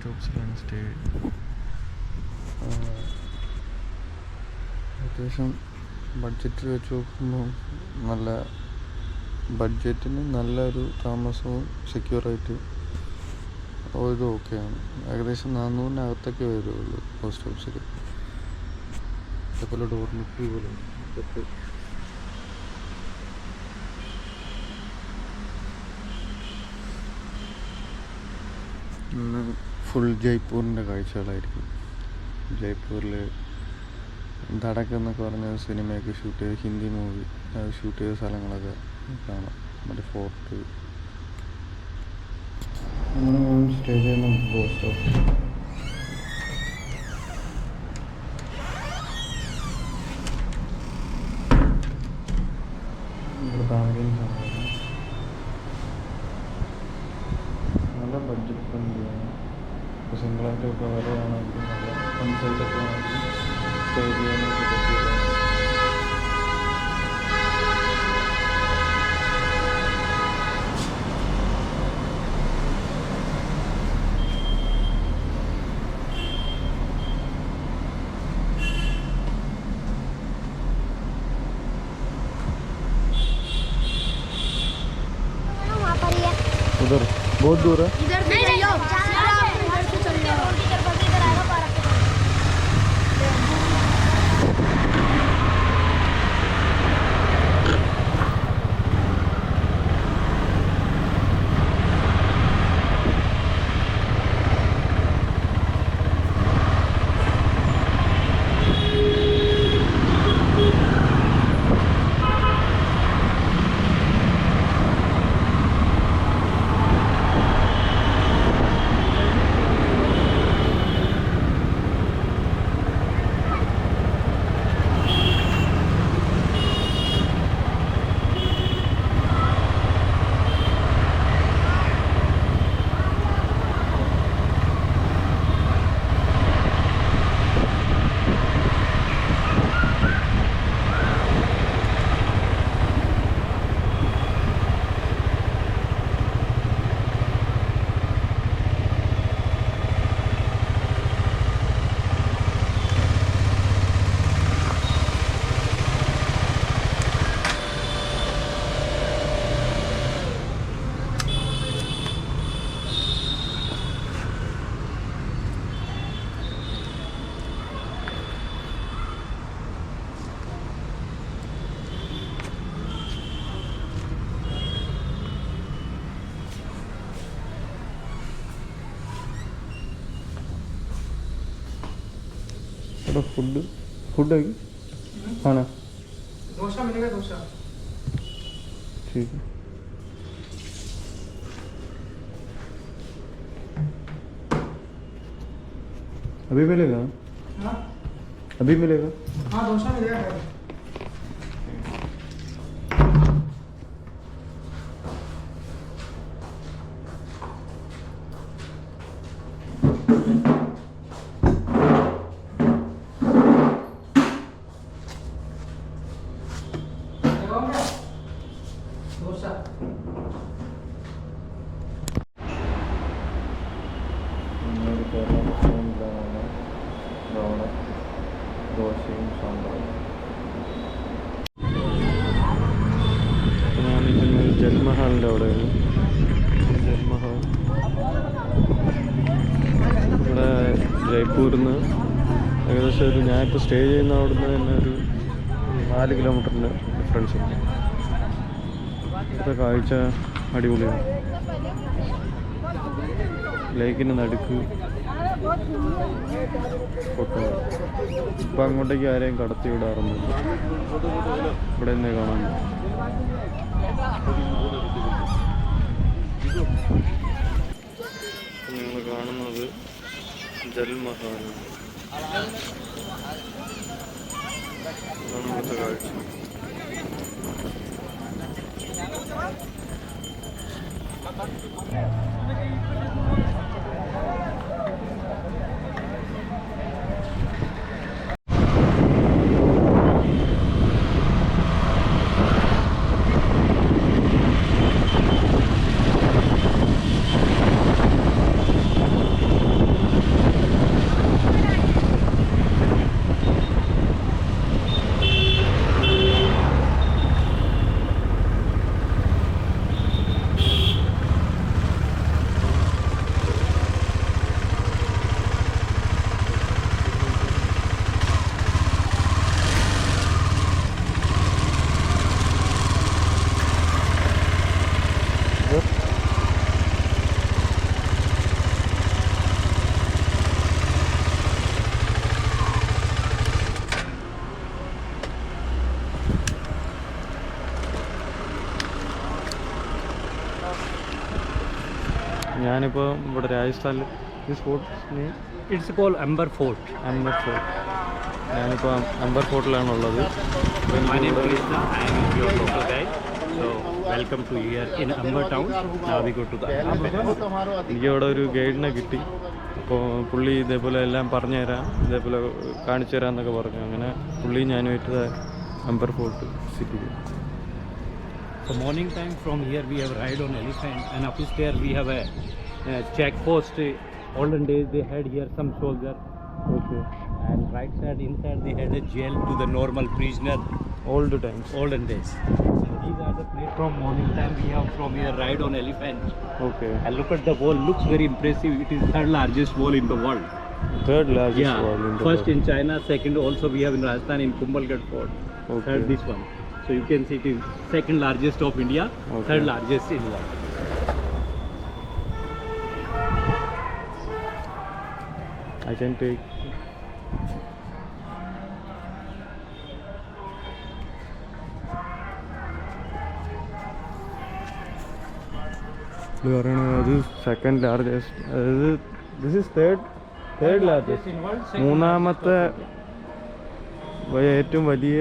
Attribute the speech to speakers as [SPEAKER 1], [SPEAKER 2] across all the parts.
[SPEAKER 1] സ്റ്റോപ്സിലാണ് stay. അത്യാവശ്യം budget വെച്ച് നോക്കുമ്പോൾ നല്ല ബഡ്ജറ്റിന് നല്ലൊരു താമസവും സെക്യൂറായിട്ട് ഇതും ഓക്കെയാണ്. ഏകദേശം 400-നകത്തൊക്കെ വരുള്ളൂ പോസ്റ്റ് ഓഫീസിൽ. അതേപോലെ ഡോർമെട്രി പോലെ ഇതൊക്കെ ഫുൾ ജയ്പൂരിൻ്റെ കാഴ്ചകളായിരിക്കും. ജയ്പൂരിൽ ധടക് എന്നൊക്കെ പറഞ്ഞ സിനിമയൊക്കെ ഷൂട്ട് ചെയ്ത്, ഹിന്ദി മൂവി ഷൂട്ട് ചെയ്ത സ്ഥലങ്ങളൊക്കെ കാണാം. മറ്റേ ഫോർട്ട് സ്റ്റേ ചെയ്യുന്ന പോസ്റ്റ് ഓഫീസ്. നല്ല ബഡ്ജറ്റ് ഫ്രണ്ട്ലിയാണ്. ഇപ്പോൾ സിംഗിളായിട്ടൊക്കെ വരികയാണെങ്കിൽ നല്ല കൺസൈറ്റൊക്കെ ആണെങ്കിൽ സ്റ്റേ ചെയ്യാനൊക്കെ പറ്റിയതാണ്. उधर बहुत दूर है. इधर से जाइए, इधर से चलिए. इधर आएगा पार्क. फूड है खाना
[SPEAKER 2] डोसा मिलेगा. डोसा
[SPEAKER 1] ठीक है. अभी मिलेगा?
[SPEAKER 2] हाँ
[SPEAKER 1] अभी मिलेगा.
[SPEAKER 2] हाँ डोसा मिलेगा.
[SPEAKER 1] ദോശയും സാമ്പാറും. ഞാനിരിക്കുന്നത് ജൽമഹാലിൻ്റെ അവിടെയാണ്. ജൽമഹാൽ ഇവിടെ ജയ്പൂരിൽ നിന്ന് ഏകദേശം ഒരു, ഞാനിപ്പോൾ സ്റ്റേ ചെയ്യുന്ന അവിടെ നിന്ന് തന്നെ ഒരു 4 കിലോമീറ്ററിൻ്റെ ഡിഫറൻസ് ഉണ്ട്. ഇവിടുത്തെ കാഴ്ച അടിപൊളിയാണ്. ലേക്കിൻ്റെ നടുക്ക് ഫോട്ടോ. ഇപ്പം അങ്ങോട്ടേക്ക് ആരെയും കടത്തി വിടാറൊന്നുമില്ല. ഇവിടെ തന്നെ കാണാൻ. നിങ്ങൾ കാണുന്നത് ജൽമഹാലാണ്. അതാണ് ഇവിടുത്തെ കാഴ്ച. ഞാനിപ്പോൾ ഇവിടെ രാജസ്ഥാനിൽ ഈ spot
[SPEAKER 3] It's called Amber Fort.
[SPEAKER 1] Amber fort. ഞാനിപ്പോൾ Amber ഫോർട്ടിലാണുള്ളത്.
[SPEAKER 3] My name is Krishna. I am your local guide. So welcome to here in Amber town. Now we go to the elephant.
[SPEAKER 1] എനിക്ക് ഇവിടെ ഒരു ഗൈഡിനെ കിട്ടി. അപ്പോൾ പുള്ളി ഇതേപോലെ എല്ലാം പറഞ്ഞു തരാം, ഇതേപോലെ കാണിച്ചു തരാം എന്നൊക്കെ പറഞ്ഞു. അങ്ങനെ പുള്ളി ഞാനുമായിട്ട് Amber fort city.
[SPEAKER 3] So morning time from here we have ride on elephant, and up there we have a check post. Olden days they had here some soldier,
[SPEAKER 1] okay.
[SPEAKER 3] and right side inside they had a jail to the normal prisoner.
[SPEAKER 1] Old times.
[SPEAKER 3] Olden days. And these are the place from morning time we have from here ride on elephant.
[SPEAKER 1] Okay.
[SPEAKER 3] And look at the wall, looks very impressive. It is third largest wall in the world.
[SPEAKER 1] Third largest
[SPEAKER 3] Yeah,
[SPEAKER 1] wall in the
[SPEAKER 3] first in China, second also we have in Rajasthan in Kumbhalgarh Fort.
[SPEAKER 1] Okay.
[SPEAKER 3] Third this one. So you can see it is second largest of India,
[SPEAKER 1] Okay.
[SPEAKER 3] third largest in world.
[SPEAKER 1] I can take. ഇത് പറയണത് അത് second largest, അതായത് this is third largest,
[SPEAKER 3] in world, second
[SPEAKER 1] മൂന്നാമത്തെ ഏറ്റവും വലിയ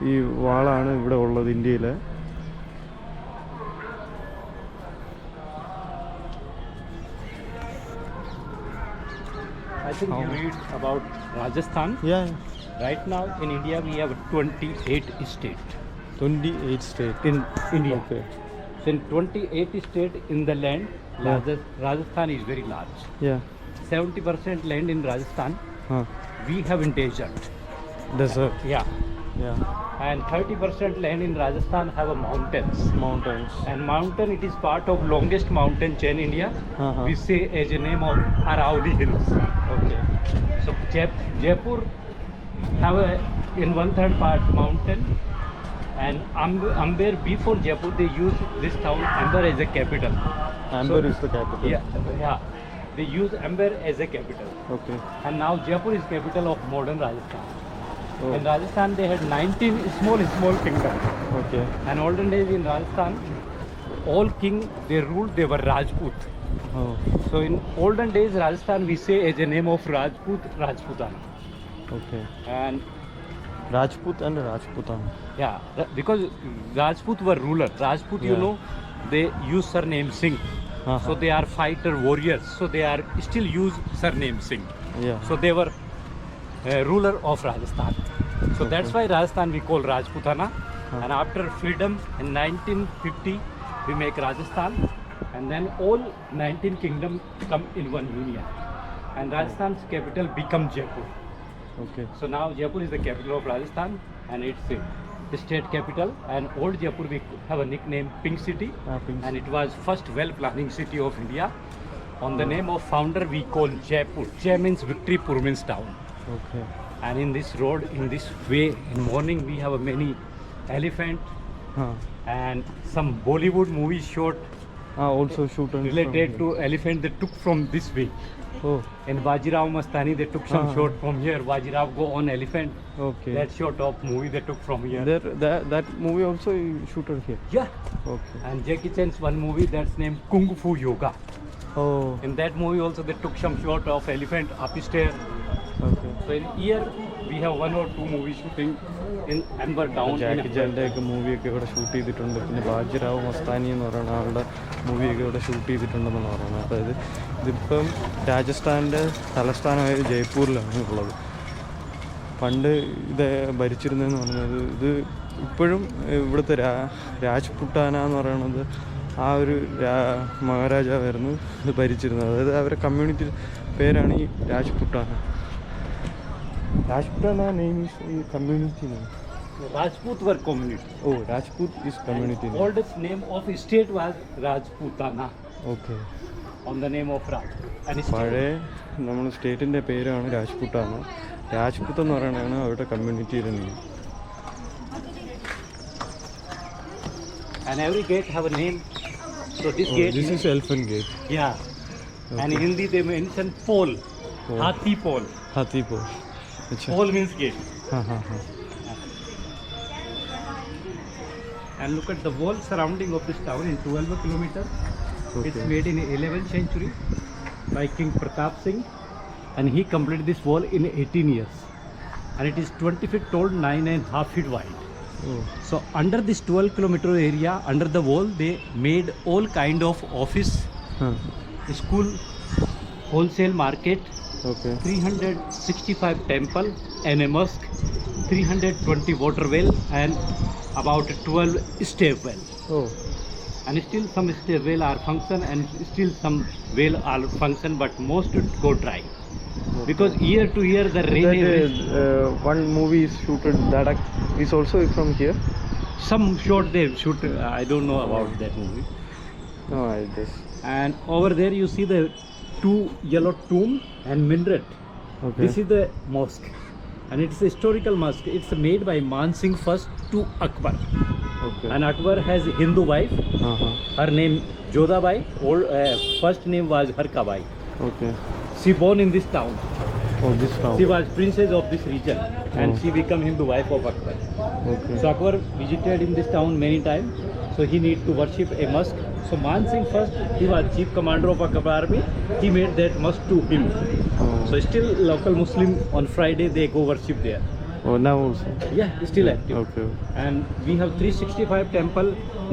[SPEAKER 1] ഈ വാളാണ് ഇവിടെ ഉള്ളത് ഇന്ത്യയിൽ.
[SPEAKER 3] I think you read about Rajasthan. Right now in India we have 28 states
[SPEAKER 1] 28 state
[SPEAKER 3] in India.
[SPEAKER 1] Okay.
[SPEAKER 3] So in 28 states in the land, Rajasthan is very large.
[SPEAKER 1] Yeah.
[SPEAKER 3] 70% land in Rajasthan
[SPEAKER 1] ah.
[SPEAKER 3] we have in desert.
[SPEAKER 1] Desert.
[SPEAKER 3] Yeah.
[SPEAKER 1] Yeah.
[SPEAKER 3] And 30% land in Rajasthan have a mountains.
[SPEAKER 1] Mountains.
[SPEAKER 3] And mountain, it is part of longest mountain chain in India.
[SPEAKER 1] Uh-huh.
[SPEAKER 3] We say as a name of Aravalli Hills.
[SPEAKER 1] Okay.
[SPEAKER 3] So Jaipur have a in 1/3 part mountain, and Amber before Jaipur they use this town Amber as a capital.
[SPEAKER 1] Amber is the capital.
[SPEAKER 3] Yeah. They use Amber as a capital,
[SPEAKER 1] okay.
[SPEAKER 3] and now Jaipur is capital of modern Rajasthan.
[SPEAKER 1] Oh.
[SPEAKER 3] In Rajasthan they had 19 small kingdoms.
[SPEAKER 1] Okay.
[SPEAKER 3] And olden days in Rajasthan, all king they ruled, they were Rajput.
[SPEAKER 1] Oh.
[SPEAKER 3] So in olden days Rajasthan we say as a name of Rajput, Rajputana.
[SPEAKER 1] Okay.
[SPEAKER 3] And
[SPEAKER 1] Rajput and രാജ്പുതാണ്.
[SPEAKER 3] yeah, because Rajput were ruler. Rajput, you
[SPEAKER 1] Yeah.
[SPEAKER 3] know, they use surname Singh.
[SPEAKER 1] Uh-huh.
[SPEAKER 3] So they are fighter warriors. So they are still use surname Singh.
[SPEAKER 1] Yeah.
[SPEAKER 3] So they were ruler of Rajasthan. So that's why Rajasthan we call Rajputana. And after freedom in 1950 we make Rajasthan, and then all 19 kingdoms come in one union, and Rajasthan's capital become Jaipur.
[SPEAKER 1] Okay.
[SPEAKER 3] So now Jaipur is the capital of Rajasthan, and it's the state capital. And old Jaipur we have a nickname Pink City,
[SPEAKER 1] Pink
[SPEAKER 3] and it was first well planning city of India. On the name of founder we call Jaipur. Jai means victory, Pur means town.
[SPEAKER 1] Okay.
[SPEAKER 3] And in this road, in this way, in morning we have a many elephant
[SPEAKER 1] ആ.
[SPEAKER 3] and some Bollywood movie shot
[SPEAKER 1] ah also shoot
[SPEAKER 3] related to elephant they took from this way.
[SPEAKER 1] Oh.
[SPEAKER 3] In Bajirao Mastani they took some
[SPEAKER 1] Ah.
[SPEAKER 3] shot from here. Bajirao go on elephant.
[SPEAKER 1] Okay.
[SPEAKER 3] That shot of movie they took from here.
[SPEAKER 1] That movie also shooted here.
[SPEAKER 3] Yeah.
[SPEAKER 1] Okay.
[SPEAKER 3] And Jackie Chan's one movie that's named Kung Fu Yoga.
[SPEAKER 1] Oh.
[SPEAKER 3] In that movie also they took some shot of elephant up stair.
[SPEAKER 1] Okay.
[SPEAKER 3] So in year we have 1 or 2 movie shooting in Amber town.
[SPEAKER 1] ജാക്കി ചാൻ്റെ ഒക്കെ മൂവിയൊക്കെ ഇവിടെ shoot ചെയ്തിട്ടുണ്ട്. പിന്നെ ബാജിറാവ് മസ്താനി എന്ന് പറയുന്ന ആളുടെ മൂവിയൊക്കെ ഇവിടെ shoot ചെയ്തിട്ടുണ്ടെന്നാണ് പറയുന്നത്. അതായത് ഇതിപ്പം രാജസ്ഥാൻ്റെ തലസ്ഥാനമായ ജയ്പൂരിലാണ് ഉള്ളത്. പണ്ട് ഇത് ഭരിച്ചിരുന്നതെന്ന് പറയുന്നത് ഇത് ഇപ്പോഴും ഇവിടുത്തെ രാജ്പുട്ടാന എന്ന് പറയുന്നത് ആ ഒരു മഹാരാജാവായിരുന്നു ഇത് ഭരിച്ചിരുന്നത്. അതായത് അവരുടെ കമ്മ്യൂണിറ്റി പേരാണ് ഈ രാജ്പുട്ടാന. Rajputana name is community name.
[SPEAKER 3] Rajput were community.
[SPEAKER 1] Oh, Rajput is community name.
[SPEAKER 3] Oldest name of state was Rajputana
[SPEAKER 1] Okay.
[SPEAKER 3] on the name of Rajput. And
[SPEAKER 1] പഴയ നമ്മൾ സ്റ്റേറ്റിൻ്റെ പേരാണ് രാജ്പുട്ടാണ്. രാജ്പുത്ത് എന്ന് പറയുന്നതാണ് അവരുടെ കമ്മ്യൂണിറ്റിയുടെ name.
[SPEAKER 3] and every gate have a name. So this gate.
[SPEAKER 1] This is Elephant Gate.
[SPEAKER 3] Yeah.
[SPEAKER 1] Okay.
[SPEAKER 3] And in Hindi they mention pole.
[SPEAKER 1] Pole.
[SPEAKER 3] Hathi pole.
[SPEAKER 1] Hathipur. अच्छा.
[SPEAKER 3] Pole means gate.
[SPEAKER 1] हाँ हाँ हाँ.
[SPEAKER 3] And look at the whole surrounding of this town in 12 kilometers. It's
[SPEAKER 1] Okay.
[SPEAKER 3] made in 11th century by King Pratap Singh, and he completed this wall in 18 years. And it is 20 feet tall, 9.5 feet wide.
[SPEAKER 1] Oh.
[SPEAKER 3] So under this 12-kilometer area, under the wall, they made all kind of office,
[SPEAKER 1] Huh.
[SPEAKER 3] school, wholesale market,
[SPEAKER 1] Okay.
[SPEAKER 3] 365 temple and a mosque, 320 water well, and about 12 step well.
[SPEAKER 1] Oh.
[SPEAKER 3] And still some step well are function, and still some well are function, but most go dry. Because year to year the rain
[SPEAKER 1] That
[SPEAKER 3] is
[SPEAKER 1] one movie is shooted. That is also from here.
[SPEAKER 3] some short they shoot. I don't know about that movie.
[SPEAKER 1] No, I just.
[SPEAKER 3] And over there you see the two yellow tomb and minaret.
[SPEAKER 1] Okay.
[SPEAKER 3] This is the mosque, and it's a historical mosque. It's made by Man Singh first to Akbar,
[SPEAKER 1] Okay.
[SPEAKER 3] and Akbar has a Hindu wife.
[SPEAKER 1] Uh-huh.
[SPEAKER 3] Her name Jodhabai. Old first name was Harkabai.
[SPEAKER 1] Okay.
[SPEAKER 3] She born in this town.
[SPEAKER 1] Oh, this town.
[SPEAKER 3] She was princess of this region, and
[SPEAKER 1] Oh.
[SPEAKER 3] she became Hindu wife of Akbar.
[SPEAKER 1] Okay.
[SPEAKER 3] So Akbar visited in this town many times. So he need to worship a mosque. So Man Singh first, he was chief commander of Akbar army. He made that mosque to him.
[SPEAKER 1] Oh.
[SPEAKER 3] So still local Muslim on Friday they go worship there.
[SPEAKER 1] Oh, now also.
[SPEAKER 3] Yeah, still active.
[SPEAKER 1] Okay.
[SPEAKER 3] And we have 365 temple.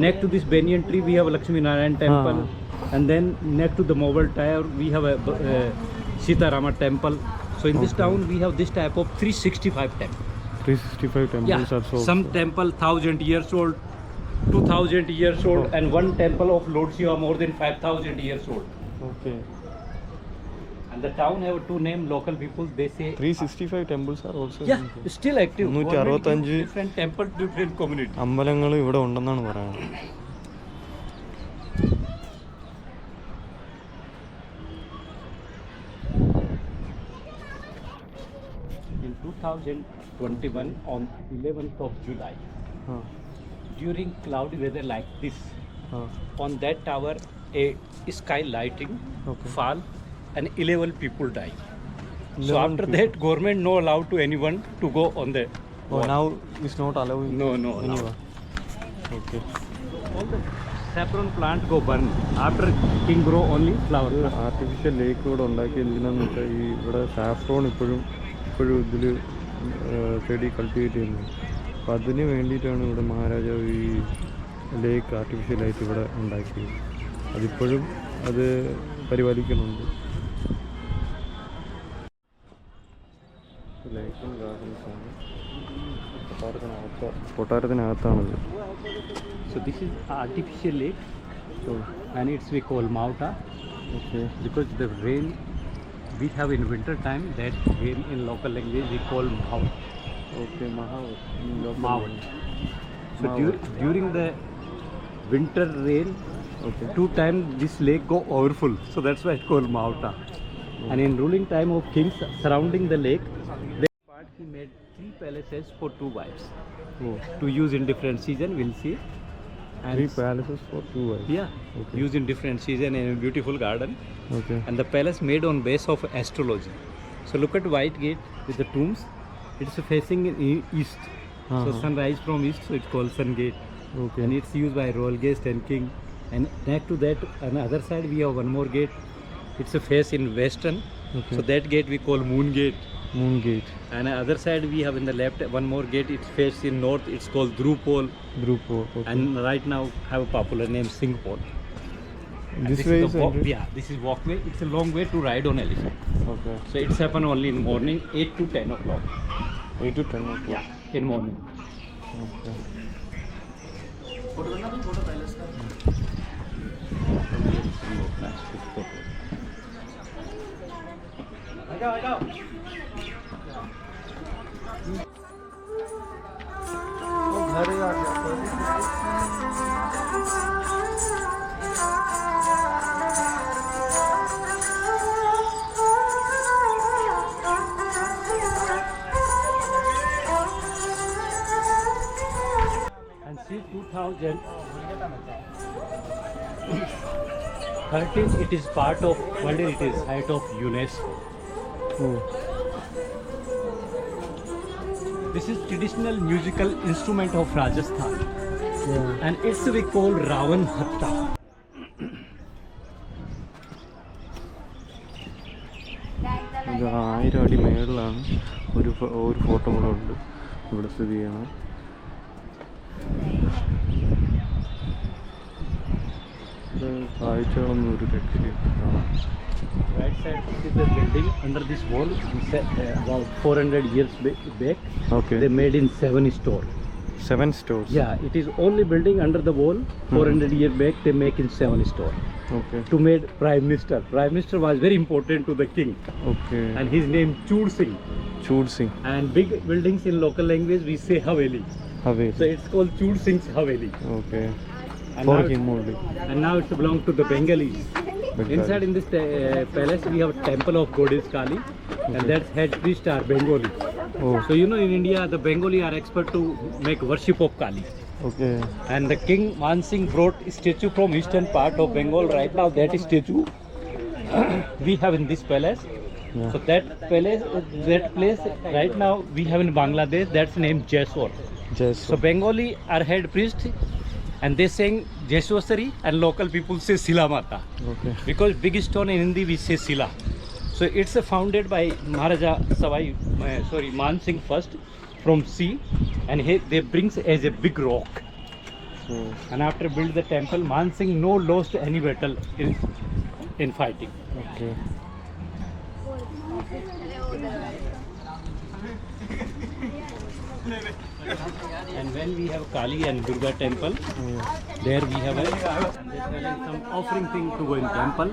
[SPEAKER 3] Next to this banyan tree we have Lakshmi Narayan temple. And then next to the mobile tower we have a Sita Rama temple. So in this
[SPEAKER 1] Okay.
[SPEAKER 3] town we have this type of 365 temple.
[SPEAKER 1] 365 temples are so.
[SPEAKER 3] Some temple 1000 years old, 2000 years old,
[SPEAKER 1] Oh.
[SPEAKER 3] and one temple of Lord Shiva more than 5000 years old.
[SPEAKER 1] Okay.
[SPEAKER 3] And the town have two name local people. They say
[SPEAKER 1] 365 temples are also.
[SPEAKER 3] yeah, still active.
[SPEAKER 1] 365
[SPEAKER 3] Government give different temple, different community.
[SPEAKER 1] അമ്പലങ്ങൾ ഇവിടെ ഉണ്ടെന്നാണ് പറയുന്നത്.
[SPEAKER 3] In 2021 on 11th of July,
[SPEAKER 1] Huh.
[SPEAKER 3] during cloudy weather like this,
[SPEAKER 1] Huh.
[SPEAKER 3] on that tower a sky lighting
[SPEAKER 1] Okay.
[SPEAKER 3] fall and 11 people die. So
[SPEAKER 1] 11
[SPEAKER 3] after
[SPEAKER 1] people.
[SPEAKER 3] that government no allowed to anyone to go on the
[SPEAKER 1] Oh,
[SPEAKER 3] wall.
[SPEAKER 1] now it's not allowing.
[SPEAKER 3] No, no, no.
[SPEAKER 1] anyone. Okay.
[SPEAKER 3] All the saffron plant go burn. After king grow only flower.
[SPEAKER 1] Artificial lake ഇവിടെ ഉണ്ടാക്കി എന്തിനാന്ന് വെച്ചാൽ ഈ ഇവിടെ saffron ഇപ്പോഴും ഇതിൽ ചെടി cultivate ചെയ്യുന്നത്. അപ്പം അതിന് വേണ്ടിയിട്ടാണ് ഇവിടെ മഹാരാജാവ് ഈ ലേക്ക് ആർട്ടിഫിഷ്യലായിട്ട് ഇവിടെ ഉണ്ടാക്കിയത്. അതിപ്പോഴും അത് പരിപാലിക്കുന്നുണ്ട്. ലേക്കും ഗാർഡൻസാണ് കൊട്ടാരത്തിനകത്താണത്.
[SPEAKER 3] So this is artificial lake,
[SPEAKER 1] So,
[SPEAKER 3] and it's we call Mauta
[SPEAKER 1] okay.
[SPEAKER 3] because the rain we have in winter time, that rain in local language we call Maut.
[SPEAKER 1] Okay,
[SPEAKER 3] Maut. So
[SPEAKER 1] Maut.
[SPEAKER 3] during the winter rain,
[SPEAKER 1] Okay.
[SPEAKER 3] 2 times this lake go overfull. So that's why it's called Mauta. And in ruling time of kings surrounding the lake, they part he made 3 palaces for 2 wives
[SPEAKER 1] Oh.
[SPEAKER 3] to use in different season. We'll see. And
[SPEAKER 1] 3 palaces for 2 wives.
[SPEAKER 3] yeah,
[SPEAKER 1] Okay.
[SPEAKER 3] used in different season in a beautiful garden.
[SPEAKER 1] Okay.
[SPEAKER 3] And the palace made on base of astrology. So look at white gate with the tombs. It's facing in east. So
[SPEAKER 1] Uh-huh.
[SPEAKER 3] sunrise from east, so it's called sun gate.
[SPEAKER 1] Okay.
[SPEAKER 3] And it's used by royal guest and king. And next to that, on the other side we have one more gate. It's a face in western.
[SPEAKER 1] Okay.
[SPEAKER 3] So that gate we call moon gate.
[SPEAKER 1] Moon gate.
[SPEAKER 3] And other side we have in the left one more gate. It's face in north. It's called Drupal.
[SPEAKER 1] Drupo. Okay.
[SPEAKER 3] And right now have a popular name Singhpol.
[SPEAKER 1] This way
[SPEAKER 3] is
[SPEAKER 1] is
[SPEAKER 3] the
[SPEAKER 1] entrance?
[SPEAKER 3] yeah, this is walkway. It's a long way to ride on elephant.
[SPEAKER 1] Okay.
[SPEAKER 3] So it's happen only in morning 8 to 10 o'clock.
[SPEAKER 1] 8 to 10 o'clock.
[SPEAKER 3] Yeah, in morning.
[SPEAKER 1] Okay.
[SPEAKER 2] घर ही आ गया
[SPEAKER 3] And see 2013 it is part of World Heritage Site of UNESCO.
[SPEAKER 1] Oh.
[SPEAKER 3] This is traditional musical instrument of Rajasthan.
[SPEAKER 1] Yeah.
[SPEAKER 3] And it's we call Ravan Hatta.
[SPEAKER 1] ഇത് 1000 അടി മേളിലാണ് ഒരു photo കൂടെ ഉണ്ട് ഇവിടെ സ്ഥിതി ചെയ്യണം. ഇത് കാഴ്ചകളൊന്നും ഒരു രക്ഷയില്ല.
[SPEAKER 3] Right side, this is the building under this wall. It's about 400 years back.
[SPEAKER 1] Okay.
[SPEAKER 3] They made in 7 stores.
[SPEAKER 1] 7 stores.
[SPEAKER 3] Yeah, it is only building under the wall. 400 years back, they make in 7 stores.
[SPEAKER 1] Okay.
[SPEAKER 3] To made Prime Minister. Prime Minister was very important to the king.
[SPEAKER 1] Okay.
[SPEAKER 3] And his name Chood Singh.
[SPEAKER 1] Chood Singh.
[SPEAKER 3] And big buildings in local language we say Haveli.
[SPEAKER 1] Haveli.
[SPEAKER 3] So it's called Chood Singh's Haveli.
[SPEAKER 1] Okay.
[SPEAKER 3] And
[SPEAKER 1] For
[SPEAKER 3] now,
[SPEAKER 1] him only.
[SPEAKER 3] and now it's belong to the Bengalis. Inside in this palace we have a temple of goddess Kali, and that's head priest are Bengali.
[SPEAKER 1] Oh.
[SPEAKER 3] So you know in India the Bengali are expert to make worship of Kali.
[SPEAKER 1] Okay.
[SPEAKER 3] And the king Man Singh brought a statue from eastern part of Bengal. Right now that statue we have in this palace.
[SPEAKER 1] Yeah.
[SPEAKER 3] So that place right now we have in Bangladesh. That's named Jaiswar.
[SPEAKER 1] Yes.
[SPEAKER 3] So Bengali are head priest, and they sing Jaiswasari, and local people say Sila Mata.
[SPEAKER 1] Okay.
[SPEAKER 3] Because big stone in Hindi we say Sila. So it's founded by Maharaja Man Singh first from sea, and they brings as a big rock.
[SPEAKER 1] So,
[SPEAKER 3] And after build the temple, Man Singh no lost any battle in fighting.
[SPEAKER 1] okay.
[SPEAKER 3] And when we have Kali and Durga temple, there we have some offering thing to go in temple.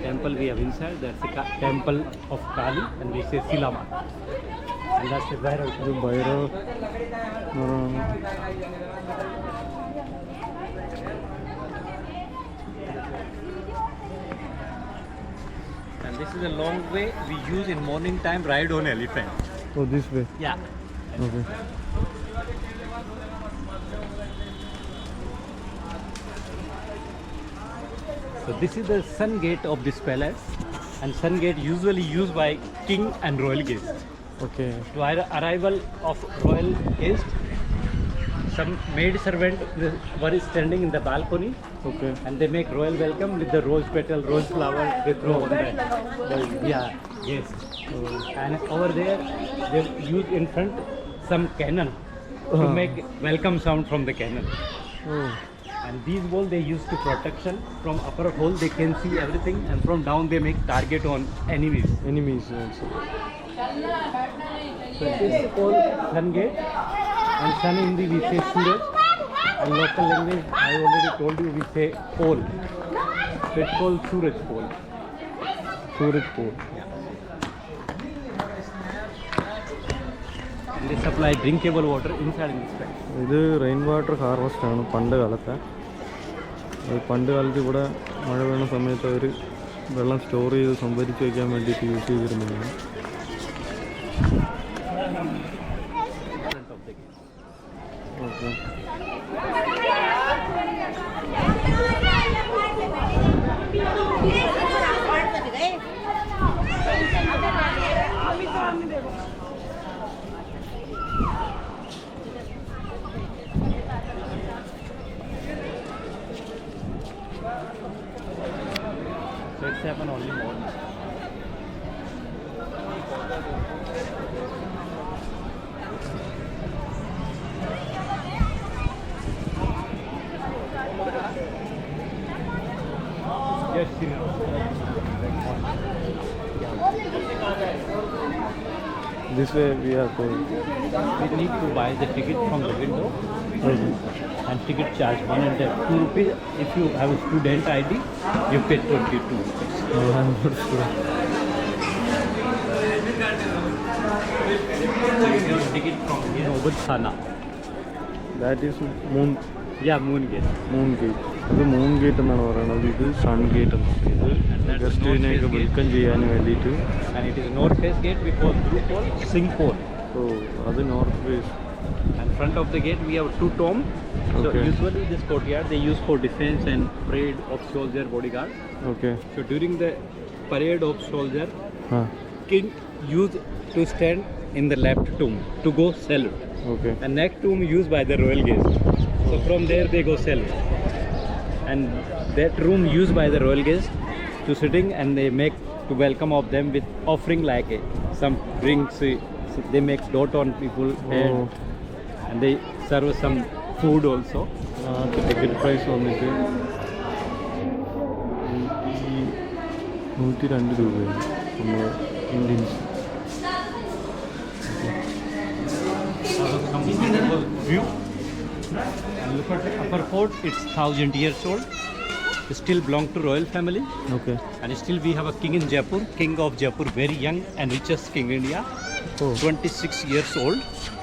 [SPEAKER 3] Temple we have inside. That's the temple of Kali, and we say Sila Mata. And that's the Bhairav.
[SPEAKER 1] ഇത് Bhairav
[SPEAKER 3] And this is a long way we use in morning time ride on elephant.
[SPEAKER 1] Oh, this way.
[SPEAKER 3] Yeah.
[SPEAKER 1] Okay.
[SPEAKER 3] So this is the sun gate of this palace, and sun gate usually used by king and royal guests.
[SPEAKER 1] Okay.
[SPEAKER 3] To arrival of royal guest, some maid servant were standing in the balcony,
[SPEAKER 1] Okay.
[SPEAKER 3] and they make royal welcome with the rose petal, rose flower they throw on the guest. And over there they use in front some cannon to make welcome sound from the cannon.
[SPEAKER 1] Oh.
[SPEAKER 3] And these walls they use to protection. From upper hole they can see everything, and from down they make target on enemies.
[SPEAKER 1] Enemies also.
[SPEAKER 3] So this is called sun gate, and sun in Hindi we say Suraj, and local language I already told you we say pole. So it's called Suraj pole.
[SPEAKER 1] Suraj Pole.
[SPEAKER 3] And they supply drinkable water inside in this place.
[SPEAKER 1] ഇത് rain water harvest ആണ് പണ്ട് കാലത്തെ. പണ്ട് കാലത്ത് ഇവിടെ മഴ വീണ സമയത്ത് അവർ വെള്ളം സ്റ്റോർ ചെയ്ത് സംഭരിച്ച് വയ്ക്കാൻ വേണ്ടിയിട്ട് യൂസ് ചെയ്തിരുന്നതാണ്. Okay.
[SPEAKER 3] So it's happen only morning. Yes,
[SPEAKER 1] This way we are going.
[SPEAKER 3] we need to buy the ticket from the window, and ticket charge 102 rupees. If you have a student ID, you pay 22 rupees. Ticket from here over Thana.
[SPEAKER 1] That is moon
[SPEAKER 3] Yeah, Moon Gate.
[SPEAKER 1] Gate. അത് moon gate എന്നാണ് പറയുന്നത്. ഇത് sun gate എന്ന് പറയുന്നത്. ഗസ്റ്റിനെയൊക്കെ welcome ചെയ്യാൻ വേണ്ടിയിട്ട്.
[SPEAKER 3] And it is north face gate we call Blue Pole, Singh Pole.
[SPEAKER 1] Oh, അത് north face.
[SPEAKER 3] And front of the gate we have 2 tombs. So
[SPEAKER 1] Okay.
[SPEAKER 3] usually this courtyard they use for defense and parade of soldier bodyguard.
[SPEAKER 1] Okay.
[SPEAKER 3] So during the parade of soldier,
[SPEAKER 1] ആ,
[SPEAKER 3] king used to stand in the left tomb to go salute.
[SPEAKER 1] Okay.
[SPEAKER 3] And next tomb used by the royal guest. So from there they go salute. And that room used by the royal guest to sitting, and they make to welcome of them with offering like some drinks. So they make dot on people head,
[SPEAKER 1] Oh.
[SPEAKER 3] and they serve some food also.
[SPEAKER 1] Ticket price വന്നിട്ട് 102 രൂപയാണ് നമ്മൾ Indians.
[SPEAKER 3] View. And look at the upper fort. It's 1000 years old. It still belong to royal family.
[SPEAKER 1] Okay.
[SPEAKER 3] And still we have a king in Jaipur. King of Jaipur, very young and richest king in India.
[SPEAKER 1] Oh.
[SPEAKER 3] 26 years old.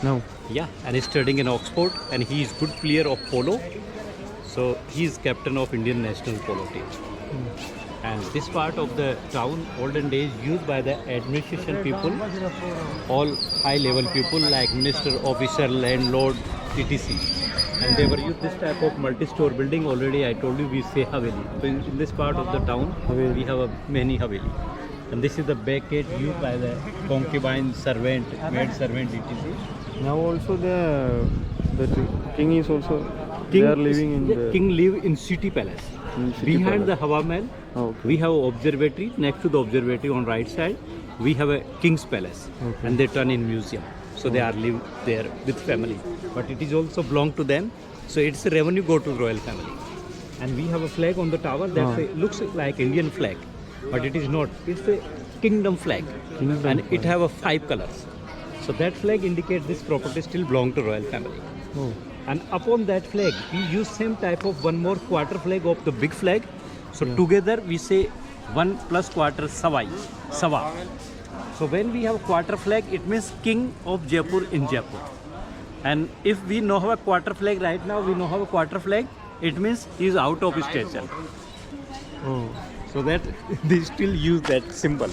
[SPEAKER 1] Now.
[SPEAKER 3] Yeah, and he's studying in Oxford, and he is good player of polo. So he is captain of Indian national polo team. And this part of the town, olden days, used by the administration people, all high level people like minister, officer, landlord, etc. And they were used this type of multi-store building. Already I told you we say Haveli. So in this part of the town,
[SPEAKER 1] Haveli.
[SPEAKER 3] we have many Haveli. And this is the back gate used by the concubine, servant, maid servant, etc.
[SPEAKER 1] Now also the king is also they are living in the
[SPEAKER 3] King live in city palace.
[SPEAKER 1] in city
[SPEAKER 3] Behind the
[SPEAKER 1] palace.
[SPEAKER 3] Hawa Mahal,
[SPEAKER 1] Okay.
[SPEAKER 3] we have observatory. Next to the observatory on right side, we have a king's palace,
[SPEAKER 1] Okay.
[SPEAKER 3] and they turn in museum. So they are live there with family, but it is also belong to them. So it's a revenue go to royal family. And we have a flag on the tower that looks like Indian flag, but it is not. It's a kingdom flag,
[SPEAKER 1] Kingdom
[SPEAKER 3] and it
[SPEAKER 1] flag.
[SPEAKER 3] have a 5 colors. So that flag indicates this property still belong to royal family.
[SPEAKER 1] Oh.
[SPEAKER 3] And upon that flag, we use same type of one more quarter flag of the big flag. So together we say 1 plus quarter Savai, Sawa. So when we have quarter flag, it means King of Jaipur in Jaipur. And if we know have a quarter flag right now, we know have a quarter flag, it means he is out of station.
[SPEAKER 1] Oh.
[SPEAKER 3] So that they still use that symbol.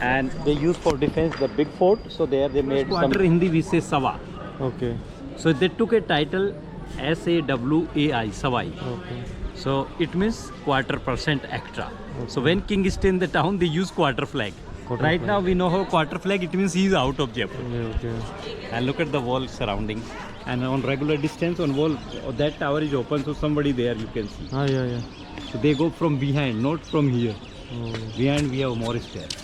[SPEAKER 3] And they use for defense the big fort. So there they made quarter Hindi we say Sawa.
[SPEAKER 1] Okay.
[SPEAKER 3] So they took a title SAWAI, Savai.
[SPEAKER 1] Okay.
[SPEAKER 3] So it means quarter percent extra. So when king is in the town, they use quarter flag.
[SPEAKER 1] Quarter
[SPEAKER 3] Right
[SPEAKER 1] flag.
[SPEAKER 3] now we know how quarter flag, it means he is out of Jaipur.
[SPEAKER 1] Yeah, okay.
[SPEAKER 3] And look at the wall surrounding. And on regular distance on wall, that tower is open, so somebody there you can see.
[SPEAKER 1] Ah, yeah, yeah.
[SPEAKER 3] So they go from behind, not from here.
[SPEAKER 1] Oh.
[SPEAKER 3] Behind we have more stairs.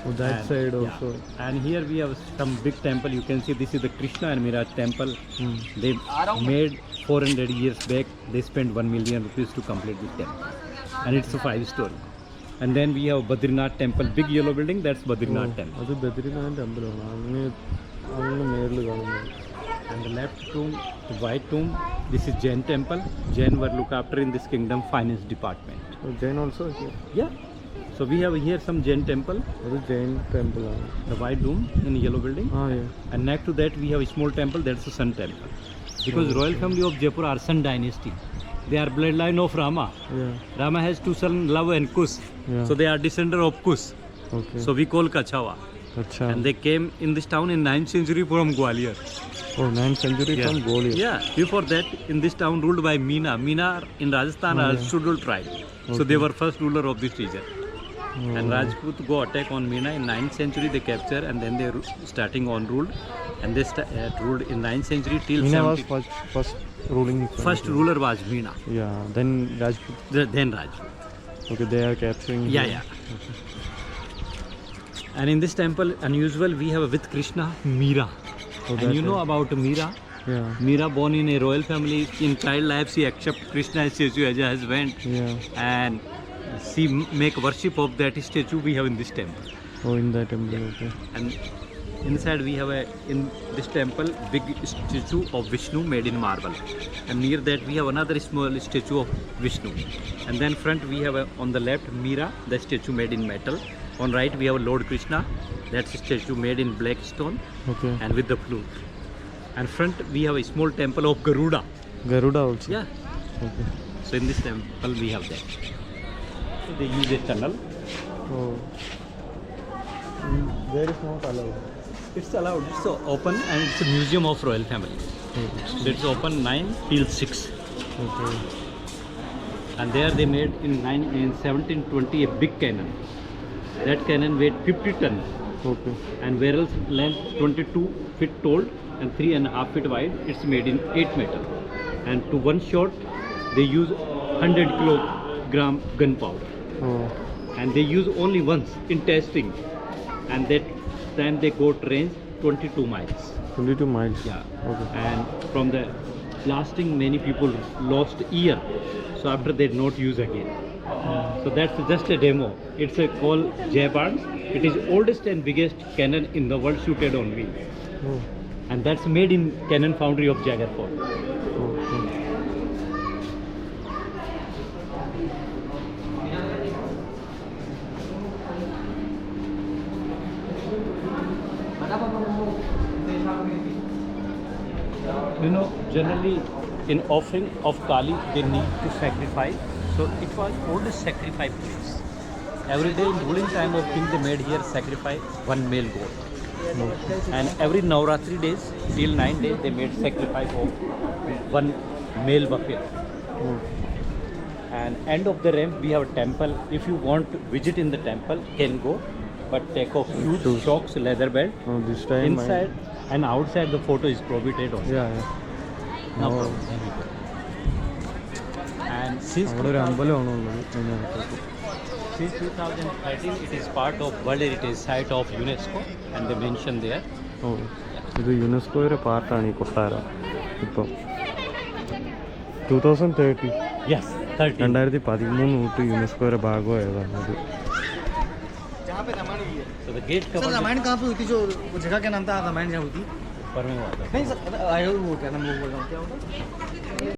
[SPEAKER 1] Oh, that
[SPEAKER 3] And-
[SPEAKER 1] side
[SPEAKER 3] yeah.
[SPEAKER 1] also.
[SPEAKER 3] And here we have some big temple. You can see this is the Krishna and Miraj temple.
[SPEAKER 1] Hmm.
[SPEAKER 3] They made 400 years back. They spent 1 million rupees to complete this temple. And it's a 5-story. And then we have Badrinath temple, big yellow building, that's Badrinath temple.
[SPEAKER 1] അത് ബദ്രിനാഥിന്റെ അമ്പലമാണ് അങ്ങ് മേളിൽ കാണുന്നത്.
[SPEAKER 3] And the left tomb, the white tomb, this is Jain temple. Jain were looked after in this kingdom finance department.
[SPEAKER 1] Jain also.
[SPEAKER 3] Yeah. So we have here some Jain temple,
[SPEAKER 1] അത് Jain temple ആണ്.
[SPEAKER 3] the white dome in yellow building.
[SPEAKER 1] ആ, yeah.
[SPEAKER 3] And next to that we have a small temple, that's the Sun temple. Because royal family of Jaipur are Sun dynasty. They are bloodline of Rama.
[SPEAKER 1] Yeah.
[SPEAKER 3] Rama has 2 sons, Lava and Kush.
[SPEAKER 1] Yeah.
[SPEAKER 3] So they are descendant of Kush.
[SPEAKER 1] Okay.
[SPEAKER 3] So we call Kachawa.
[SPEAKER 1] Acha.
[SPEAKER 3] And they came in this town in 9th century from Gwalior.
[SPEAKER 1] Oh, 9th century from Gwalior.
[SPEAKER 3] Yeah. Before that, in this town ruled by Meena. Meena in Rajasthan are Sudul tribe. So they were first ruler of this region. And Rajput go attack on Meena in 9th century. They capture and then they starting on ruled. And they ruled in 9th century till
[SPEAKER 1] Meena was
[SPEAKER 3] 70.
[SPEAKER 1] first ruling.
[SPEAKER 3] First ruler was Meena.
[SPEAKER 1] Yeah. Then Rajput.
[SPEAKER 3] Then Rajput.
[SPEAKER 1] Okay, they are capturing.
[SPEAKER 3] Yeah,
[SPEAKER 1] him.
[SPEAKER 3] yeah. And in this temple, unusual, we have with Krishna, Meera.
[SPEAKER 1] Oh,
[SPEAKER 3] And
[SPEAKER 1] that's
[SPEAKER 3] you know
[SPEAKER 1] it.
[SPEAKER 3] about Meera?
[SPEAKER 1] Yeah.
[SPEAKER 3] Meera born in a royal family. In child life, she accept Krishna statue as a husband.
[SPEAKER 1] Yeah.
[SPEAKER 3] And she make worship of that statue we have in this temple.
[SPEAKER 1] Oh, in that temple. Okay.
[SPEAKER 3] And inside we have in this temple big statue of Vishnu made in marble. And near that we have another small statue of Vishnu. And then front we have on the left Meera, the statue made in metal. On right we have Lord Krishna, that's a statue made in black stone
[SPEAKER 1] Okay.
[SPEAKER 3] and with the flute. And front we have a small temple of Garuda.
[SPEAKER 1] Garuda also.
[SPEAKER 3] Yeah.
[SPEAKER 1] Okay.
[SPEAKER 3] So in this temple we have that. So they use a tunnel.
[SPEAKER 1] Oh. There is not allowed.
[SPEAKER 3] It's allowed. It's so open and it's a museum of royal family. So it's open 9 till 6.
[SPEAKER 1] Okay.
[SPEAKER 3] And there they made in 1720 a big cannon. That cannon weighed 50 tons
[SPEAKER 1] Okay.
[SPEAKER 3] and barrel's length 22 feet tall and 3.5 feet wide. It's made in 8 metal. And to one shot they use 100 kilogram gunpowder.
[SPEAKER 1] Oh.
[SPEAKER 3] and they use only once in testing, and that time they got range 22 miles.
[SPEAKER 1] 22 miles.
[SPEAKER 3] Yeah.
[SPEAKER 1] Okay.
[SPEAKER 3] And from the blasting, many people lost ear, so after they not use again. So that's just a demo. It's a called J-Barnes. It is oldest and biggest cannon in the world shooted on wheels,
[SPEAKER 1] Oh.
[SPEAKER 3] and that's made in Cannon Foundry of Jagarpur.
[SPEAKER 1] Okay.
[SPEAKER 3] You know, generally in offering of Kali, they need to sacrifice. So it was oldest sacrifice place. Every day in ruling time of king, they made here sacrifice one male goat. And every Navratri days, till 9 days, they made sacrifice of one male buffalo.
[SPEAKER 1] Oh.
[SPEAKER 3] And end of the ramp, we have a temple. If you want to visit in the temple, can go, but take off huge
[SPEAKER 1] Shoes.
[SPEAKER 3] socks, leather belt.
[SPEAKER 1] Oh, this time
[SPEAKER 3] Inside and outside, the photo is prohibited also.
[SPEAKER 1] Yeah, yeah.
[SPEAKER 3] No
[SPEAKER 1] Oh.
[SPEAKER 3] problem. There we go. And since
[SPEAKER 1] അവിടെ ഒരു അമ്പലമാണ് ഉള്ളത് അതിനകത്ത്.
[SPEAKER 3] Since 2013, it is part of World Heritage Site of UNESCO, and they mention there.
[SPEAKER 1] ഓ ഇത് യുനെസ്കോയുടെ പാർട്ടാണ് ഈ കൊട്ടാര ഇപ്പം 2030
[SPEAKER 3] Yes, 13.
[SPEAKER 1] 2013 തൊട്ട് യുനെസ്കോയുടെ ഭാഗമായതാണ് ഇത്.
[SPEAKER 3] So the gate
[SPEAKER 2] sir
[SPEAKER 3] covered
[SPEAKER 2] Ramayan कहाँ पे हुई थी? जो वो जगह क्या नाम था, रामायण जहाँ हुई थी?
[SPEAKER 3] ऊपर में हुआ था.
[SPEAKER 2] नहीं सर, आयो वो क्या नाम, वो बोल रहा हूँ, क्या होता?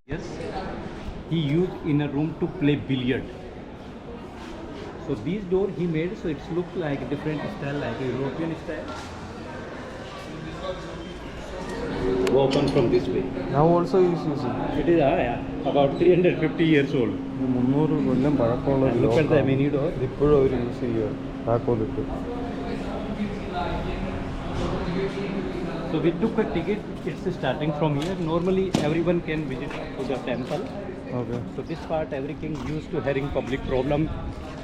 [SPEAKER 3] Yes, he used in a room to play billiard. So these door he made, so it's look like a different style, like a European style. Open from this way.
[SPEAKER 1] Now also is using.
[SPEAKER 3] It is about 350 years old.
[SPEAKER 1] 300 കൊല്ലം പഴക്കമുള്ള
[SPEAKER 3] And look at the mini door.
[SPEAKER 1] ഇപ്പോഴും അവർ use ചെയ്യുക താക്കോലിട്ട്.
[SPEAKER 3] So we took a ticket. It's starting from here. Normally everyone can visit to the temple.
[SPEAKER 1] Okay.
[SPEAKER 3] So this part every king used to having public problem.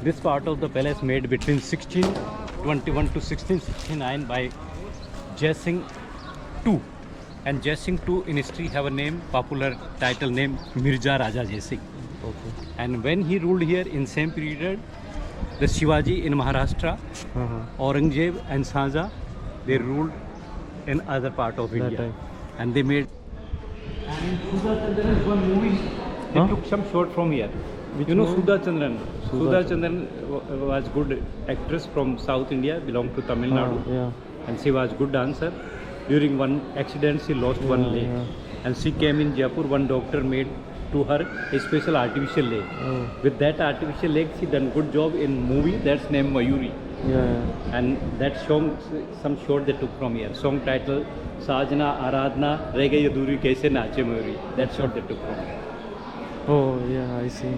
[SPEAKER 3] This part of the palace made between 1621 to 1669 by Jai Singh II. And Jai Singh II in history have a name, popular title name Mirza Raja Jai Singh.
[SPEAKER 1] Okay.
[SPEAKER 3] And when he ruled here in same period, the Shivaji in Maharashtra, Aurangzeb and Shahjahan, they ruled in other part of India.
[SPEAKER 1] time.
[SPEAKER 3] And they made. And in Sudha Chandran one movie, they
[SPEAKER 1] Huh?
[SPEAKER 3] took some shot from here.
[SPEAKER 1] Which
[SPEAKER 3] you know
[SPEAKER 1] movie?
[SPEAKER 3] Sudha Chandran.
[SPEAKER 1] Sudha
[SPEAKER 3] Sudha Chandran was good actress from South India, belonged to Tamil Nadu, and she was good dancer. During one accident, she lost one leg, and she came in Jaipur. One doctor made to her a special artificial leg.
[SPEAKER 1] Oh.
[SPEAKER 3] With that artificial leg, she done good job in movie that's named Mayuri.
[SPEAKER 1] Yeah.
[SPEAKER 3] And that song, some short they took from here. Song title Sajna Aradhna Rege Yaduri Kaise Nache Mayuri. That short they took from here.
[SPEAKER 1] Oh, yeah, I see.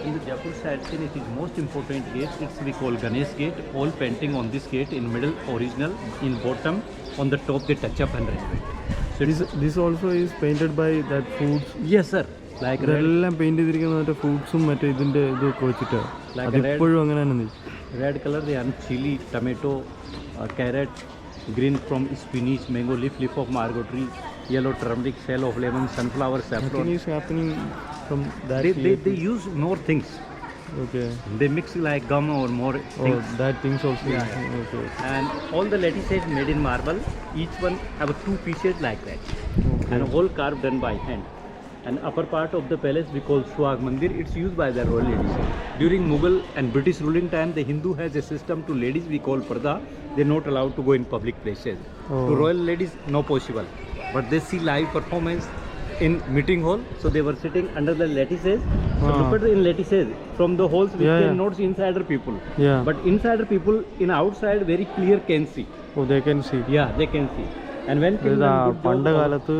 [SPEAKER 3] In the Jaipur side scene, it is most important gate. It's we call Ganesh gate. All painting on this gate in middle original, in bottom, on the top they touch up and renovate. So
[SPEAKER 1] This also is painted by that foods.
[SPEAKER 3] yes sir, like red,
[SPEAKER 1] ഇതെല്ലാം paint ചെയ്തിരിക്കുന്നത് മറ്റേ ഫ്രൂട്ട്സും മറ്റേ ഇതിന്റെ ഇതൊക്കെ വെച്ചിട്ടാണ്.
[SPEAKER 3] Like a red-
[SPEAKER 1] അതിപ്പോഴും അങ്ങനെ തന്നെ.
[SPEAKER 3] red color they are chili, tomato, carrot, green from spinach, mango leaf of margot tree, yellow turmeric, shell of lemon, sunflower,
[SPEAKER 1] Nothing
[SPEAKER 3] saffron.
[SPEAKER 1] is happening from that.
[SPEAKER 3] They use more things.
[SPEAKER 1] Okay.
[SPEAKER 3] They mix like gum or more
[SPEAKER 1] Oh,
[SPEAKER 3] things.
[SPEAKER 1] that things also.
[SPEAKER 3] Yeah,
[SPEAKER 1] Okay.
[SPEAKER 3] And all the lattices made in marble. Each one have a 2 pieces like that,
[SPEAKER 1] Okay.
[SPEAKER 3] and all carved done by hand. And upper part of the palace we call Swag Mandir. It's used by the royal ladies. During Mughal and British ruling time, the Hindu has a system to ladies we call parda. They're not allowed to go in public places.
[SPEAKER 1] Oh.
[SPEAKER 3] To royal ladies, no possible. But they see live performance in meeting hall, so they were sitting under the lattices. So
[SPEAKER 1] Ah.
[SPEAKER 3] look at the in lattices. From the halls we
[SPEAKER 1] Yeah,
[SPEAKER 3] can
[SPEAKER 1] yeah.
[SPEAKER 3] not see insider people.
[SPEAKER 1] Yeah.
[SPEAKER 3] But insider people in outside very clear can see.
[SPEAKER 1] Oh, they can see.
[SPEAKER 3] Yeah, they can see. And when king
[SPEAKER 1] അതായത്
[SPEAKER 3] done good
[SPEAKER 1] പണ്ട്
[SPEAKER 3] job of-
[SPEAKER 1] കാലത്ത്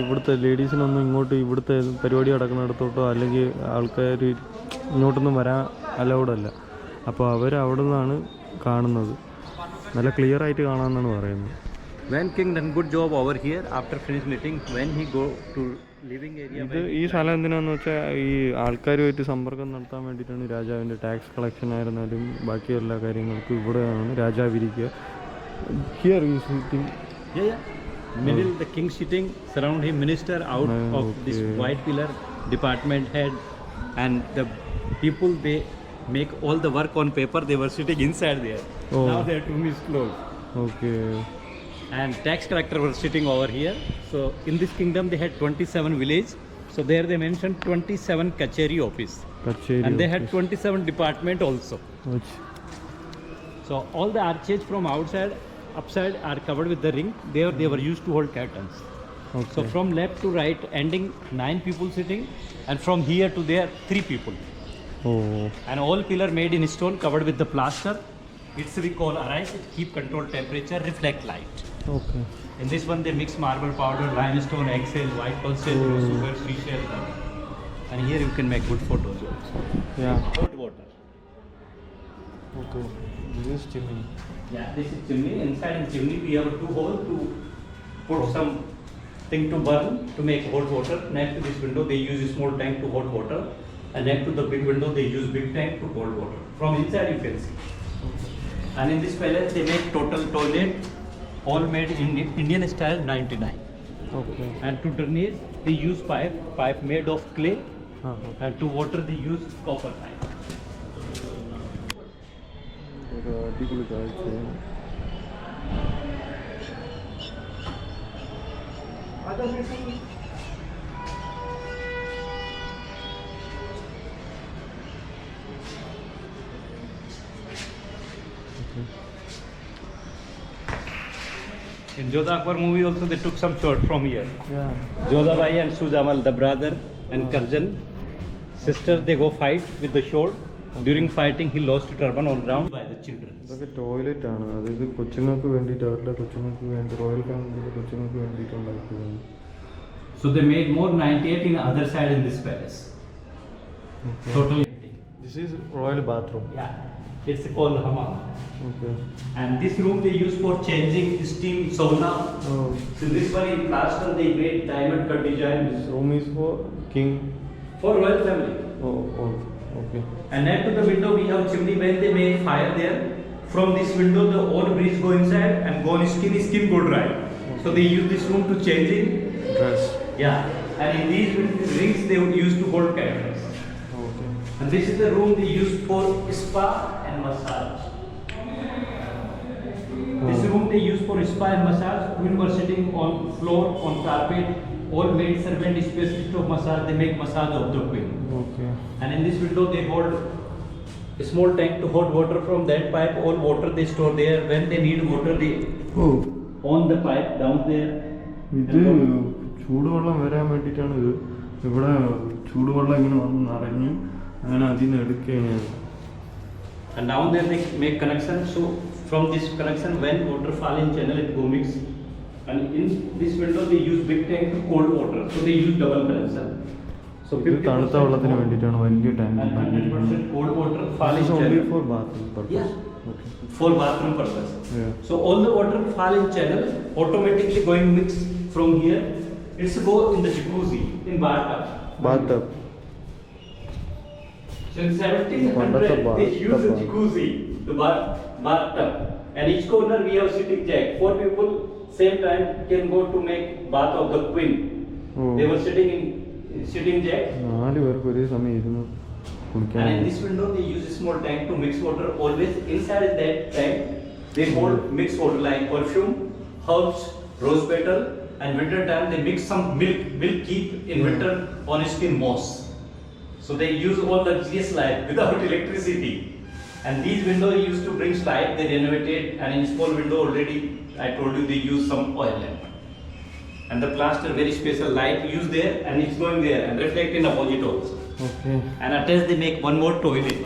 [SPEAKER 1] ഇവിടുത്തെ ലേഡീസിനൊന്നും ഇങ്ങോട്ട് ഇവിടുത്തെ പരിപാടി നടക്കുന്നിടത്തോട്ടോ അല്ലെങ്കിൽ ആൾക്കാർ ഇങ്ങോട്ടൊന്നും വരാൻ അലൗഡ് അല്ല. അപ്പോൾ അവർ അവിടെ നിന്നാണ് കാണുന്നത്. നല്ല ക്ലിയർ ആയിട്ട് കാണാമെന്നാണ് പറയുന്നത്.
[SPEAKER 3] When king done good job over here, after finished knitting, when he go to living area.
[SPEAKER 1] ഇത് ഈ സ്ഥലം എന്തിനാന്ന് വെച്ചാൽ ഈ ആൾക്കാരുമായിട്ട് സമ്പർക്കം നടത്താൻ വേണ്ടിയിട്ടാണ്. രാജാവിൻ്റെ ടാക്സ് കളക്ഷൻ ആയിരുന്നാലും ബാക്കി എല്ലാ കാര്യങ്ങൾക്കും ഇവിടെയാണ് രാജാവ് ഇരിക്കുക. ഹിയർ ഈ sitting.
[SPEAKER 3] Middle the king sitting, surround him minister out of this white pillar, department head, and the people they make all the work on paper. They were sitting inside there. Now their tomb is closed.
[SPEAKER 1] Okay.
[SPEAKER 3] And tax collector were sitting over here. So in this kingdom they had 27 village. So there they mentioned 27 kacheri office. And they had 27 department also. So all the arches from outside, upside are covered with the ring. There they were used to hold curtains.
[SPEAKER 1] Okay.
[SPEAKER 3] So from left to right ending 9 people sitting, and from here to there 3 people.
[SPEAKER 1] Oh.
[SPEAKER 3] And all pillar made in stone covered with the plaster. It's we call arise, it keep control temperature, reflect light.
[SPEAKER 1] Okay.
[SPEAKER 3] In this one they mix marble powder, limestone, eggshell, white pulses, sugar, seashell. And here you can make good photos also.
[SPEAKER 1] Yeah.
[SPEAKER 3] Hot water.
[SPEAKER 1] Okay. This is chimney.
[SPEAKER 3] Yeah, this is chimney. Inside the chimney we have 2 holes to put some thing to burn to make hot water. Next to this window they use a small tank to hot water. And next to the big window they use big tank to cold water. From inside you can see. And in this palace they make total toilet, all made in Indian style 99.
[SPEAKER 1] Okay.
[SPEAKER 3] And to drainage they use pipe made of clay. And to water they use copper pipe.
[SPEAKER 1] ഒരു അടിപൊളി കാഴ്ചയാണ്.
[SPEAKER 3] In Jodha Akbar movie also they took some shot from here.
[SPEAKER 1] Yeah.
[SPEAKER 3] Jodhabai and Sujamal, the brother and cousin, sister, they go fight with the sword. During fighting, he lost turban on ground by the children.
[SPEAKER 1] ഇതൊക്കെ toilet ആണ്. അതായത് കൊച്ചുങ്ങൾക്ക് വേണ്ടിയിട്ട്, അവരുടെ കൊച്ചുങ്ങൾക്ക് വേണ്ടി, royal ഫാമിലിയുടെ കൊച്ചുങ്ങൾക്ക് വേണ്ടിയിട്ടുണ്ടാക്കിയതാണ്.
[SPEAKER 3] So they made more 98 in the other side in this palace.
[SPEAKER 1] Okay.
[SPEAKER 3] Totally empty.
[SPEAKER 1] This is royal bathroom.
[SPEAKER 3] Yeah, it's called hammam.
[SPEAKER 1] Okay.
[SPEAKER 3] And this room they use for changing steam sauna.
[SPEAKER 1] Oh.
[SPEAKER 3] So this one in plaster they made diamond cut design.
[SPEAKER 1] This room is for king.
[SPEAKER 3] For royal family.
[SPEAKER 1] Oh, oh, okay.
[SPEAKER 3] And next to the window we have chimney. When they make fire there, from this window the old breeze go inside and go on skin go dry.
[SPEAKER 1] Okay.
[SPEAKER 3] So they use this room to changing.
[SPEAKER 1] Dress.
[SPEAKER 3] Yeah. And in these rings they would use to hold candles.
[SPEAKER 1] Okay.
[SPEAKER 3] And this is the room they use for spa and massage. This room they use for spa and massage. Queen were sitting on floor, on carpet. All maid servant specialist of massage. They make massage of the queen.
[SPEAKER 1] Okay.
[SPEAKER 3] And in this window they hold a small tank to hold water from that pipe. All water they store there. When they need water they on the pipe down there.
[SPEAKER 1] ഇത് ചൂടുവെള്ളം വരാൻ വേണ്ടിയിട്ടാണ് ഇത്. ഇവിടെ ചൂടുവെള്ളം ഇങ്ങനെ വന്ന് നിറഞ്ഞ് അങ്ങനെ അതിന് എടുക്കുകയാണ്.
[SPEAKER 3] And down there they make connection. So from this connection, when water fall in channel, it go mix. And in this window they use big tank to cold water. So they use double connection. So
[SPEAKER 1] ഇത് തണുത്ത വെള്ളത്തിന് വേണ്ടിയിട്ടാണ് വലിയ tank
[SPEAKER 3] and 100% cold water fall in
[SPEAKER 1] This is only
[SPEAKER 3] channel.
[SPEAKER 1] for bathroom purpose.
[SPEAKER 3] Yeah.
[SPEAKER 1] Okay.
[SPEAKER 3] For bathroom purpose.
[SPEAKER 1] Yeah.
[SPEAKER 3] So all the water fall in channel, automatically going mix from here. It's go in the jacuzzi in bathtub.
[SPEAKER 1] Bathtub.
[SPEAKER 3] So in 1700 they use the jacuzzi, the bathtub. And each corner we have sitting jack. 4 people same time can go to make bath of the queen.
[SPEAKER 1] Oh.
[SPEAKER 3] They were sitting in sitting jack.
[SPEAKER 1] 4 പേർക്ക് ഒരേ സമയം ഇരുന്ന് കുളിക്കാൻ.
[SPEAKER 3] And in this window they use a small tank to mix water. Always inside that tank they hold mixed water like perfume, herbs, rose petal, and winter time they mix some milk. Milk keep in winter on skin moss. So they use all luxurious light without electricity. And these windows used to bring light. They renovated, and in small window already I told you they use some oil lamp. And the plaster very special light used there, and it's going there and reflect in opposite also.
[SPEAKER 1] Okay.
[SPEAKER 3] And attached they make one more toilet.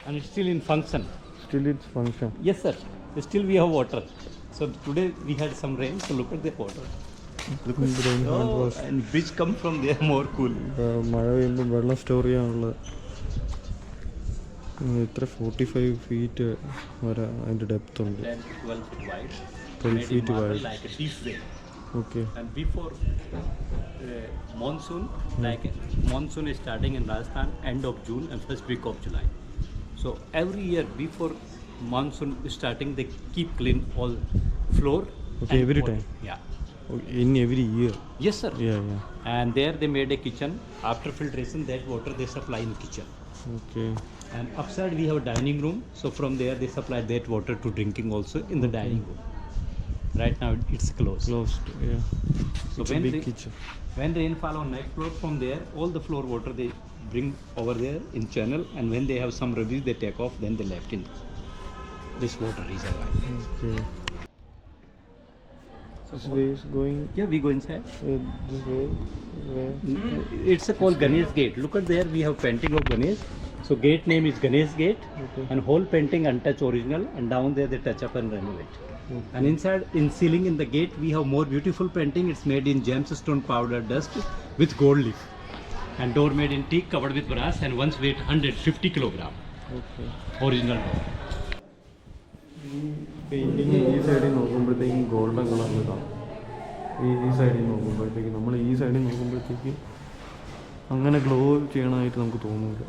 [SPEAKER 3] And it's still in function.
[SPEAKER 1] Still it's function.
[SPEAKER 3] Yes sir, still we have water. So today we had some rain, so look at the water. And bridge come from there more cool.
[SPEAKER 1] മഴ പെയ്യുമ്പോൾ വെള്ളം store ചെയ്യാനുള്ളത്. ഇത്ര 45 feet വരെ അതിൻ്റെ depth ഉണ്ട്.
[SPEAKER 3] 12 feet wide.
[SPEAKER 1] 12
[SPEAKER 3] made
[SPEAKER 1] feet
[SPEAKER 3] in marble
[SPEAKER 1] wide.
[SPEAKER 3] like a deep well.
[SPEAKER 1] Okay.
[SPEAKER 3] And before monsoon, like monsoon is starting in Rajasthan end of June and first week of July. So every year before monsoon is starting, they keep clean all floor.
[SPEAKER 1] Okay,
[SPEAKER 3] and
[SPEAKER 1] every
[SPEAKER 3] water.
[SPEAKER 1] time?
[SPEAKER 3] Yeah.
[SPEAKER 1] Okay, in every year?
[SPEAKER 3] Yes, sir.
[SPEAKER 1] Yeah.
[SPEAKER 3] And there they made a kitchen. After filtration, that water they supply in kitchen.
[SPEAKER 1] Okay.
[SPEAKER 3] And upside we have a dining room. So from there they supply that water to drinking also in the dining room. Right now it's closed.
[SPEAKER 1] Closed, yeah.
[SPEAKER 3] So
[SPEAKER 1] It's a big kitchen.
[SPEAKER 3] when rainfall on next floor, from there all the floor water they bring over there in channel, and when they have some reviews they take off, then they left in this water reservoir.
[SPEAKER 1] Okay. This way is going,
[SPEAKER 3] Yeah, we go inside.
[SPEAKER 1] this way, where?
[SPEAKER 3] It's a called Ganesh Gate. Look at there, we have painting of Ganesh. So gate name is Ganesh Gate,
[SPEAKER 1] Okay.
[SPEAKER 3] and whole painting untouched original, and down there they touch up and renovate.
[SPEAKER 1] Okay.
[SPEAKER 3] And inside, in ceiling in the gate, we have more beautiful painting. It's made in gemstone powder dust with gold leaf, and door made in teak covered with brass, and once weight 150 kilogram.
[SPEAKER 1] Okay.
[SPEAKER 3] Original door.
[SPEAKER 1] Painting ഈ സൈഡിൽ നോക്കുമ്പോഴത്തേക്കും golden കളറിൽ കാണും. ഈ സൈഡിൽ നോക്കുമ്പോഴത്തേക്ക് നമ്മൾ ഈ സൈഡിൽ നോക്കുമ്പോഴത്തേക്ക് അങ്ങനെ ഗ്ലോ ചെയ്യണമായിട്ട് നമുക്ക് തോന്നില്ല.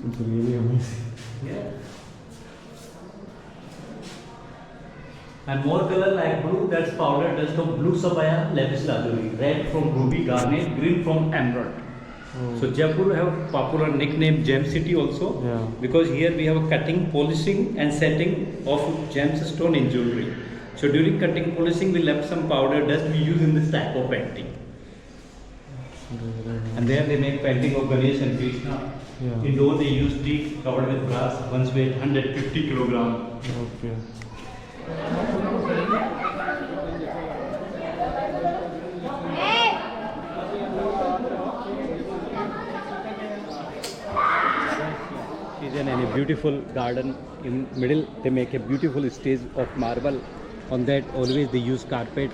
[SPEAKER 1] It's really amazing.
[SPEAKER 3] And more color like blue, that's powder dust of blue sapphire, lapis lazuli. Red from ruby garnet, green from emerald. So Jaipur have popular nickname Gem City also,
[SPEAKER 1] Yeah.
[SPEAKER 3] because here we have a cutting, polishing and setting of gemstone in jewelry. So during cutting, polishing, we left some powder dust we use in this type of painting. And there they make painting of Ganesh and Krishna.
[SPEAKER 1] Yeah.
[SPEAKER 3] Indoor they use teak covered with brass, once weight 150 kilogram.
[SPEAKER 1] Okay.
[SPEAKER 3] Is in a beautiful garden in middle. They make a beautiful stage of marble. On that always they use carpet.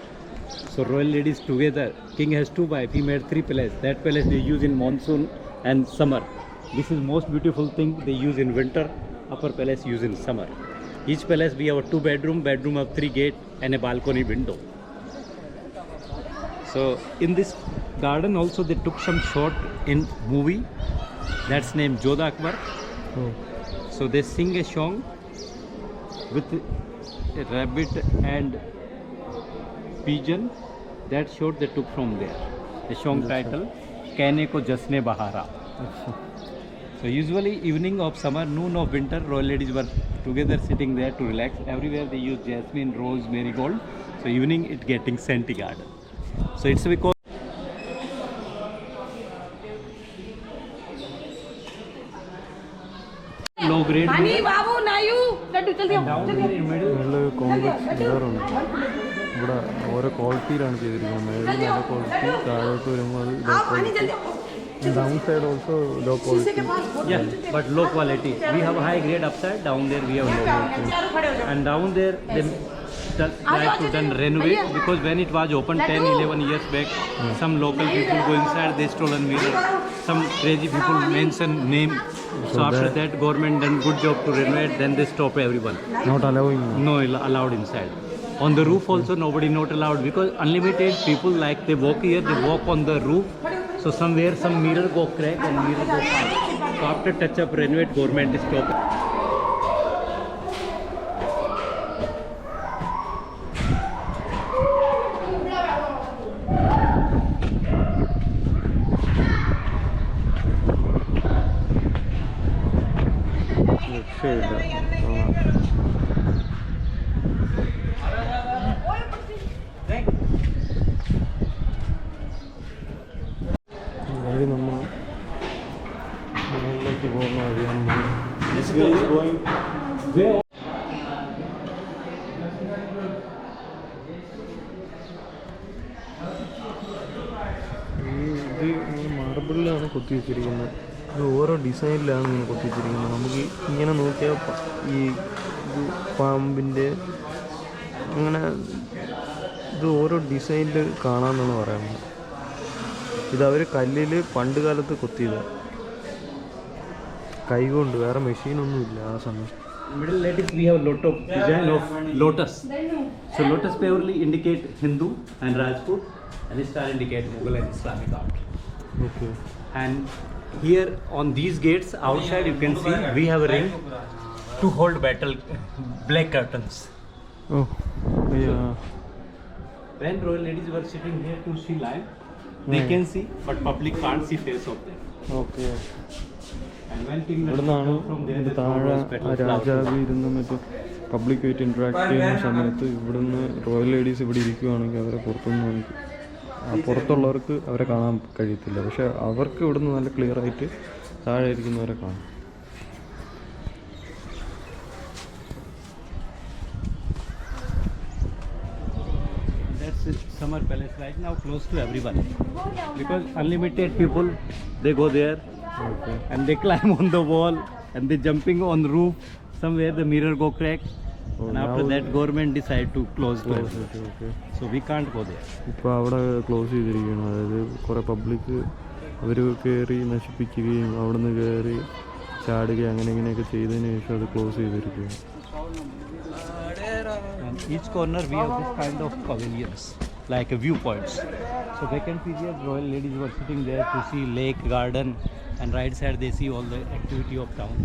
[SPEAKER 3] So royal ladies together. King has 2 wives. He made 3 palaces. That palace they use in monsoon and summer. This is most beautiful thing they use in winter. Upper palace use in summer. Each palace we have a 2 bedroom. Bedroom have 3 gate and a balcony window. So in this garden also they took some shot in movie. That's named Jodha Akbar.
[SPEAKER 1] Oh.
[SPEAKER 3] So they sing a song with a rabbit and pigeon. That shot they took from there. The song title Kehne Ko Jasne Bahara. So usually evening of summer, noon of winter, royal ladies were together sitting there to relax. Everywhere they use jasmine, rose, marigold. So evening it getting scenty garden. So it's because low grade.
[SPEAKER 4] Ani babu nayu laddu jaldi आओ
[SPEAKER 3] Down there in middle.
[SPEAKER 1] മേളിൽ complex മിററുണ്ട്. ഇവിടെ ഓരോ ക്വാളിറ്റിയിലാണ് ചെയ്തിരിക്കുന്നത്. മേളിൽ നല്ല quality, താഴോട്ട് വരുമ്പോൾ അത് ലോ
[SPEAKER 4] आओ ani jaldi
[SPEAKER 1] ക്വാളിറ്റി.
[SPEAKER 4] आओ
[SPEAKER 1] Down side also low
[SPEAKER 4] शीशे के
[SPEAKER 1] quality.
[SPEAKER 4] पास बहुत
[SPEAKER 3] Yeah, but low quality. We have high grade upside. Down there we have low quality.
[SPEAKER 4] चारों खड़े हो जाओ
[SPEAKER 3] And down there they try to done renovate because when it was opened 10-11 years back, some local people go inside, they stolen mirror. Some crazy people mention name. So after that government done good job to renovate, then they stop everyone.
[SPEAKER 1] Not allowing.
[SPEAKER 3] No allowed inside. On the roof also nobody not allowed because unlimited people like they walk here, they walk on the roof. So somewhere some mirror go crack and mirror go out. So after touch up renovate, government stop.
[SPEAKER 1] രക്ഷയില്ല. വഴി നമ്മൾ മുകളിലേക്ക് പോകുന്ന വഴിയാണ്. This way is going. ഇത് മാർബിളിലാണ് കൊത്തി വെച്ചിരിക്കുന്നത്. ഇത് ഓരോ ഡിസൈനിലാണ് ഇങ്ങനെ കൊത്തി വെച്ചിരിക്കുന്നത്. നമുക്ക് ഇങ്ങനെ നോക്കിയാൽ ഈ പാമ്പിൻ്റെ അങ്ങനെ ഇത് ഓരോ ഡിസൈനിൽ കാണാമെന്നാണ് പറയുന്നത്. ഇത് അവർ കല്ലിൽ പണ്ട് കാലത്ത് കൊത്തിയതാണ്. കൈ കൊണ്ട് വേറെ മെഷീനൊന്നുമില്ല ആ സമയം.
[SPEAKER 3] Middle lattice we have lot of design of lotus. So lotus purely indicate Hindu and Rajput, and star indicate Mughal and Islamic art.
[SPEAKER 1] Okay.
[SPEAKER 3] And here on these gates outside you can see we have a ring to hold battle black curtains.
[SPEAKER 1] ഓ അയ്യാ.
[SPEAKER 3] When royal ladies were sitting here to see live, they can see, but public can't see face of them.
[SPEAKER 1] Okay.
[SPEAKER 3] And when King
[SPEAKER 1] ഇവിടുന്നാണ്
[SPEAKER 3] from there,
[SPEAKER 1] ഇത്
[SPEAKER 3] the
[SPEAKER 1] താഴെ
[SPEAKER 3] throne was
[SPEAKER 1] ആ
[SPEAKER 3] petal
[SPEAKER 1] രാജാവ്
[SPEAKER 3] flower.
[SPEAKER 1] ഇരുന്ന് മറ്റേ പബ്ലിക്കായിട്ട് interact ചെയ്യുന്ന സമയത്ത് ഇവിടുന്ന് റോയൽ ലേഡീസ് ഇവിടെ ഇരിക്കുവാണെങ്കിൽ അവരെ പുറത്തുനിന്ന് നമുക്ക് പുറത്തുള്ളവർക്ക് അവരെ കാണാൻ കഴിയത്തില്ല. പക്ഷെ അവർക്ക് ഇവിടുന്ന് നല്ല ക്ലിയർ ആയിട്ട് താഴെ ഇരിക്കുന്നവരെ കാണാം.
[SPEAKER 3] That's Summer Palace right now close to everyone. Because unlimited people, they go there
[SPEAKER 1] okay.
[SPEAKER 3] and they climb on the wall and they jumping on the roof. Somewhere the mirror go crack.
[SPEAKER 1] Oh,
[SPEAKER 3] And after
[SPEAKER 1] now-
[SPEAKER 3] that government decide to close to
[SPEAKER 1] okay
[SPEAKER 3] everyone.
[SPEAKER 1] Okay.
[SPEAKER 3] So we can't go there.
[SPEAKER 1] ഇപ്പോൾ അവിടെ close ചെയ്തിരിക്കുകയാണ്. അതായത് കുറേ public അവർ കയറി നശിപ്പിക്കുകയും അവിടെ നിന്ന് കയറി ചാടുകയും അങ്ങനെ ഇങ്ങനെയൊക്കെ ചെയ്തതിന് ശേഷം അത് ക്ലോസ് ചെയ്തിരിക്കുകയാണ്.
[SPEAKER 3] And each corner we have this kind of pavilions, like viewpoints. So vacant period, royal ladies were sitting there to see lake, garden, and right side they see all the activity of town.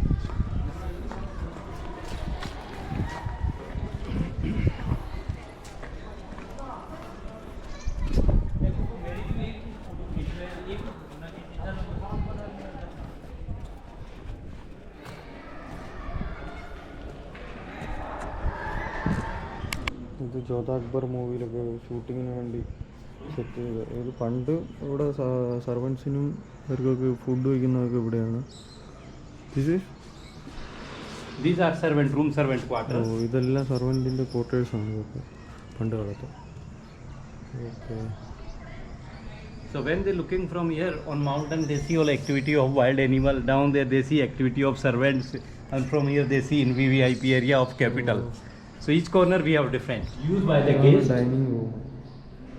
[SPEAKER 1] ഇത് ജോധ അക്ബർ മൂവിയിലൊക്കെ ഷൂട്ടിങ്ങിന് വേണ്ടി set ചെയ്ത്. ഇത് പണ്ട് ഇവിടെ സർവൻസിനും അവർക്കൊക്കെ food വയ്ക്കുന്നതൊക്കെ ഇവിടെയാണ്. ഇത്
[SPEAKER 3] These are room servant
[SPEAKER 1] oh
[SPEAKER 3] quarters.
[SPEAKER 1] ഇതെല്ലാം സർവൻറ്റിൻ്റെ ക്വാർട്ടേഴ്സാണ് ഇതൊക്കെ പണ്ട് കാലത്ത്. Okay.
[SPEAKER 3] So when they're looking from here on mountain, they see all activity of wild animal. Down there they see activity of servants, and from here they see in VVIP area of capital. So each corner we have different. Used by the guests,
[SPEAKER 1] dining room.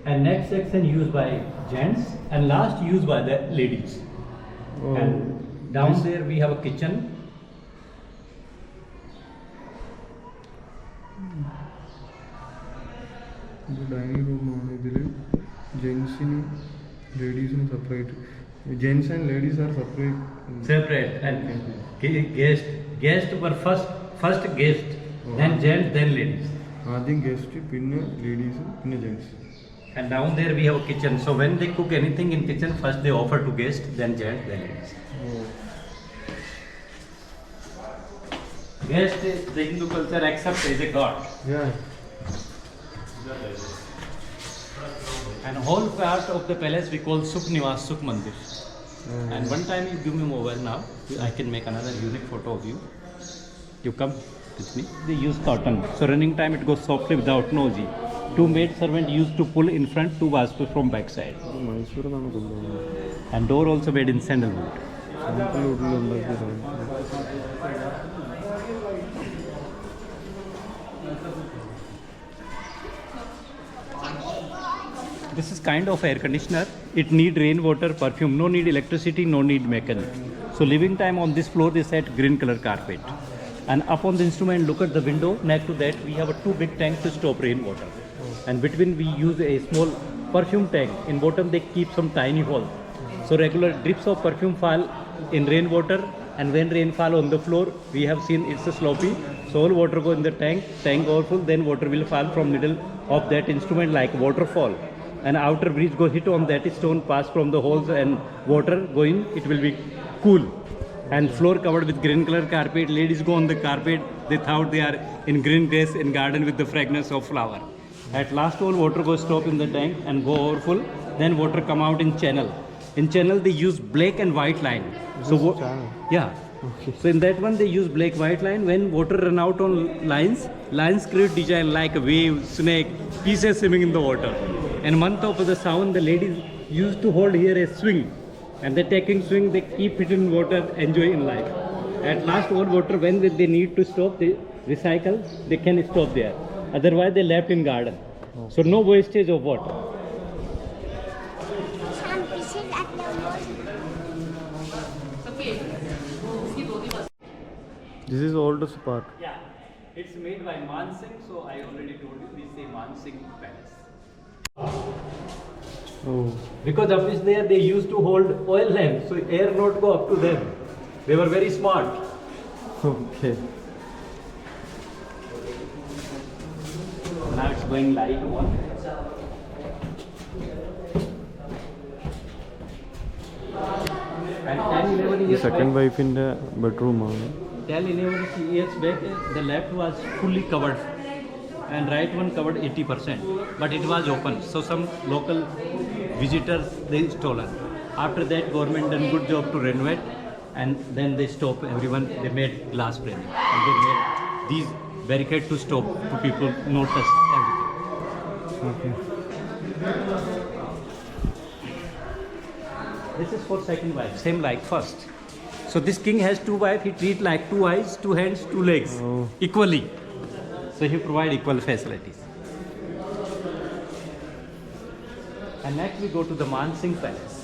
[SPEAKER 3] and next section used by gents, and last used by the ladies.
[SPEAKER 1] Oh
[SPEAKER 3] And down there we have a kitchen.
[SPEAKER 1] ഇത് dining റൂമാണ്. ഇതിൽ ജെൻസിനും ലേഡീസിനും separate. Gents and ladies are separate.
[SPEAKER 3] Separate, and guest were first guest, then gents, then ladies.
[SPEAKER 1] ആദ്യം guest, പിന്നെ ladies, പിന്നെ gents.
[SPEAKER 3] And down there we have a kitchen. So when they cook anything in kitchen, first they offer to guests, then gents, then ladies. Guest is the Hindu culture accept as a god. And whole part of the palace we call Sukh Niwas, Sukh Mandir. And one time you give me mobile now, I can make another unique photo of you. You come with me. They use cotton. So running time it goes softly without noisy. Two maid servant used to pull in front, two was from back side.
[SPEAKER 1] Mysore എന്നാണ് കൊണ്ടുപോകുന്നത്.
[SPEAKER 3] And door also made in sandalwood.
[SPEAKER 1] സാമ്പിളുള്ളിലുണ്ടാക്കിയതാണ്.
[SPEAKER 3] This is kind of air conditioner. It need rainwater, perfume, no need electricity, no need mechanic. So living time on this floor they set green color carpet. And up on the instrument, look at the window. Next to that we have a two big tanks to stop rainwater. And between we use a small perfume tank. In bottom they keep some tiny hole. So regular drips of perfume fall in rainwater. And when rain fall on the floor, we have seen it's a sloppy. So all water go in the tank overfull, then water will fall from middle of that instrument like waterfall. And outer breeze go hit on that stone, pass from the holes and water go in, it will be cool. And floor covered with green color carpet. Ladies go on the carpet, they thought they are in green grass in garden with the fragrance of flower. At last all water goes stop in the tank and go overfull, then water come out in channel. In channel they use black and white line. So
[SPEAKER 1] channel?
[SPEAKER 3] yeah. So in that one they use black white line. When water run out on lines create design like a wave, snake, pieces swimming in the water. And month of the sound the ladies used to hold here a swing. And they taking swing, they keep it in water, enjoy in life. At last all water when they need to stop, they recycle, they can stop there. Otherwise they left in garden. So no wastage of water.
[SPEAKER 4] Okay. इसकी दो
[SPEAKER 1] This is oldest part.
[SPEAKER 3] Yeah, it's made by Mansingh, so I already told you this is Mansingh Palace.
[SPEAKER 1] Oh.
[SPEAKER 3] Because up is there, they used to hold oil lamps, so air not go up to them. They were very smart.
[SPEAKER 1] Okay.
[SPEAKER 3] Now it's going light on. And 10-11 years
[SPEAKER 1] second
[SPEAKER 3] back,
[SPEAKER 1] വൈഫിൻ്റെ ബെഡ്റൂമാണ്.
[SPEAKER 3] 10-11 years back, the left was fully covered and right one covered 80%, but it was open. So some local visitors they stolen. After that, government done good job to renovate, and then they stop everyone. They made glass framing and they made these barricade to stop to people notice everything. This is for second wife, same like first. So this king has two wives. He treat like two eyes, two hands, two legs
[SPEAKER 1] Oh.
[SPEAKER 3] equally. So he provide equal facilities. And next we go to the Mansingh Palace.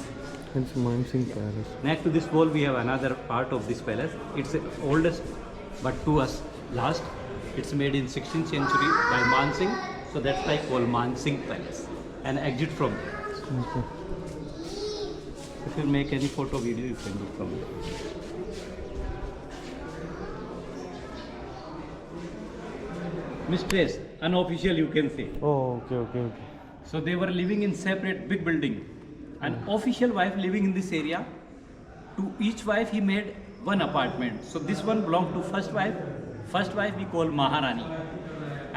[SPEAKER 1] It's Mansingh Palace.
[SPEAKER 3] Next to this wall we have another part of this palace. It's the oldest, but to us last. It's made in 16th century by Mansingh. So that's why called Mansingh Palace. And exit from there.
[SPEAKER 1] Okay.
[SPEAKER 3] If you make any photo video, you can do from there. Mistress, unofficial you can say.
[SPEAKER 1] Oh, okay, okay, okay.
[SPEAKER 3] So they were living in separate big building. An official wife living in this area. To each wife he made one apartment. So this one belonged to first wife. First wife we call Maharani.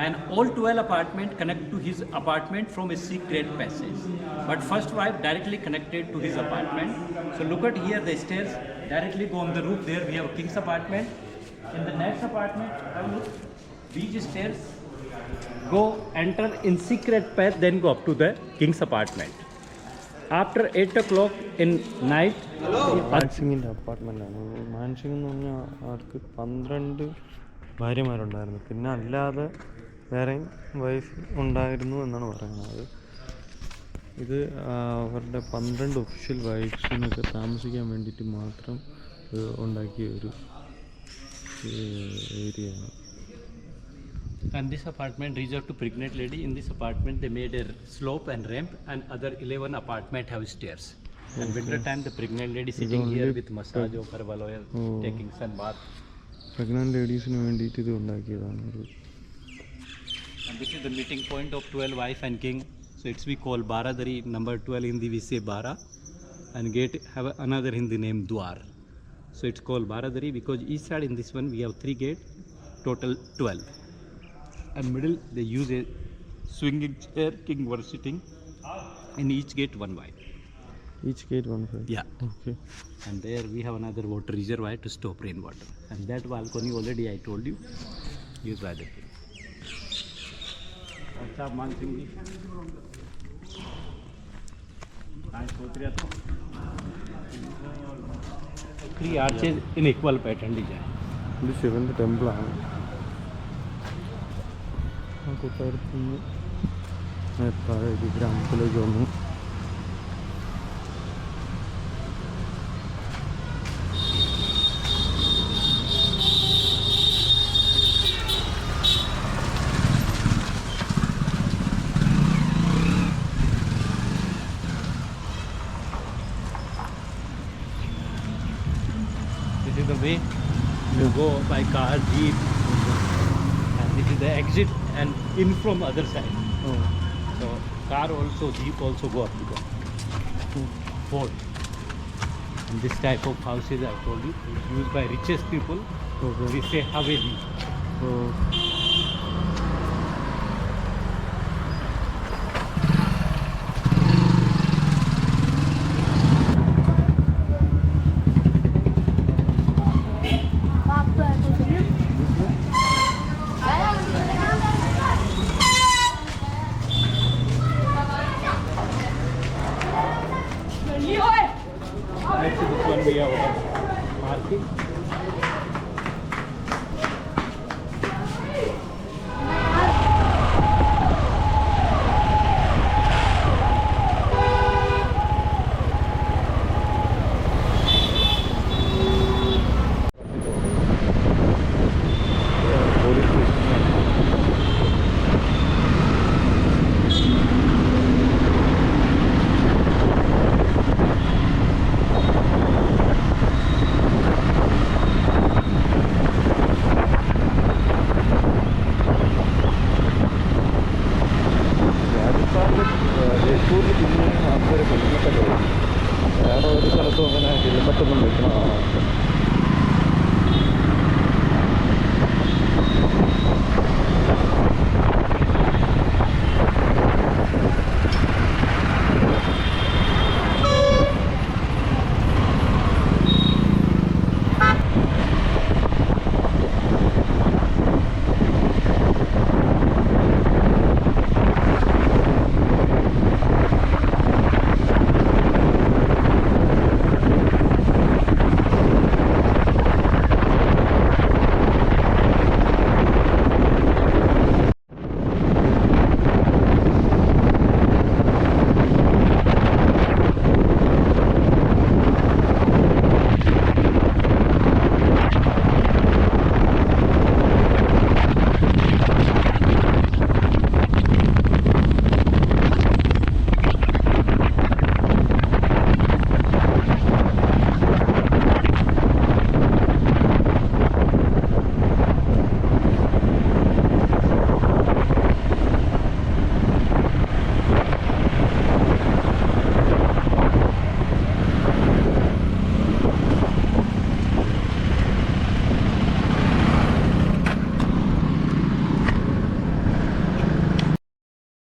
[SPEAKER 3] And all 12 apartment connect to his apartment from a secret passage. But first wife directly connected to his apartment. So look at here the stairs directly go on the roof. There we have a king's apartment. In the next apartment, have a look. These stairs go enter in secret path, then go up to the king's apartment. After 8 o'clock in night,
[SPEAKER 1] മാൻസിങ്ങിൻ്റെ അപ്പാർട്ട്മെൻറ്റാണ്. Mansingh എന്ന് പറഞ്ഞാൽ അവർക്ക് 12 ഭാര്യമാരുണ്ടായിരുന്നു. പിന്നെ അല്ലാതെ വേറെ wife ഉണ്ടായിരുന്നു എന്നാണ് പറയുന്നത്. ഇത് അവരുടെ 12 ഒഫീഷ്യൽ വൈഫ്സിനൊക്കെ താമസിക്കാൻ വേണ്ടിയിട്ട് മാത്രം ഉണ്ടാക്കിയ ഒരു ഏരിയയാണ്.
[SPEAKER 3] and this apartment reserved to pregnant lady. In this apartment they made a slope and ramp, and other 11 apartment have stairs. And winter time the pregnant lady sitting
[SPEAKER 1] only
[SPEAKER 3] here with massage of herbal oil,
[SPEAKER 1] Oh.
[SPEAKER 3] taking sun bath.
[SPEAKER 1] Pregnant ലേഡീസിന് വേണ്ടിയിട്ട് ഇത് ഉണ്ടാക്കിയതാണ്. ഒരു
[SPEAKER 3] And this is the meeting point of 12 wife and king. So it's we call Baradari, number 12 Hindi we say Bara, and gate have another Hindi name Dwar. So it's called Baradari because each side in this one we have 3 gates, total 12. And middle they use a swinging chair, king was sitting. In each gate one wife.
[SPEAKER 1] Each gate 1
[SPEAKER 3] Yeah.
[SPEAKER 1] Okay.
[SPEAKER 3] And there we have another water reservoir to stop rainwater. And that balcony already I told you, used by the king. अच्छा मान सिंह जी आज सोच रहा था 3 arches in equal pattern design.
[SPEAKER 1] ഇത് ശിവൻ്റെ ടെമ്പിളാണ്. ആ കൊട്ടാരത്തിൽ നിന്ന് താഴേക്ക് ഗ്രാമത്തിലേക്ക് വന്നു.
[SPEAKER 3] This is the way you go by car, jeep, and this is the exit and in from other side. So car also, jeep also go up to the fort. And this type of houses I told you is used by richest people.
[SPEAKER 1] Okay.
[SPEAKER 3] We say Haveli.
[SPEAKER 1] So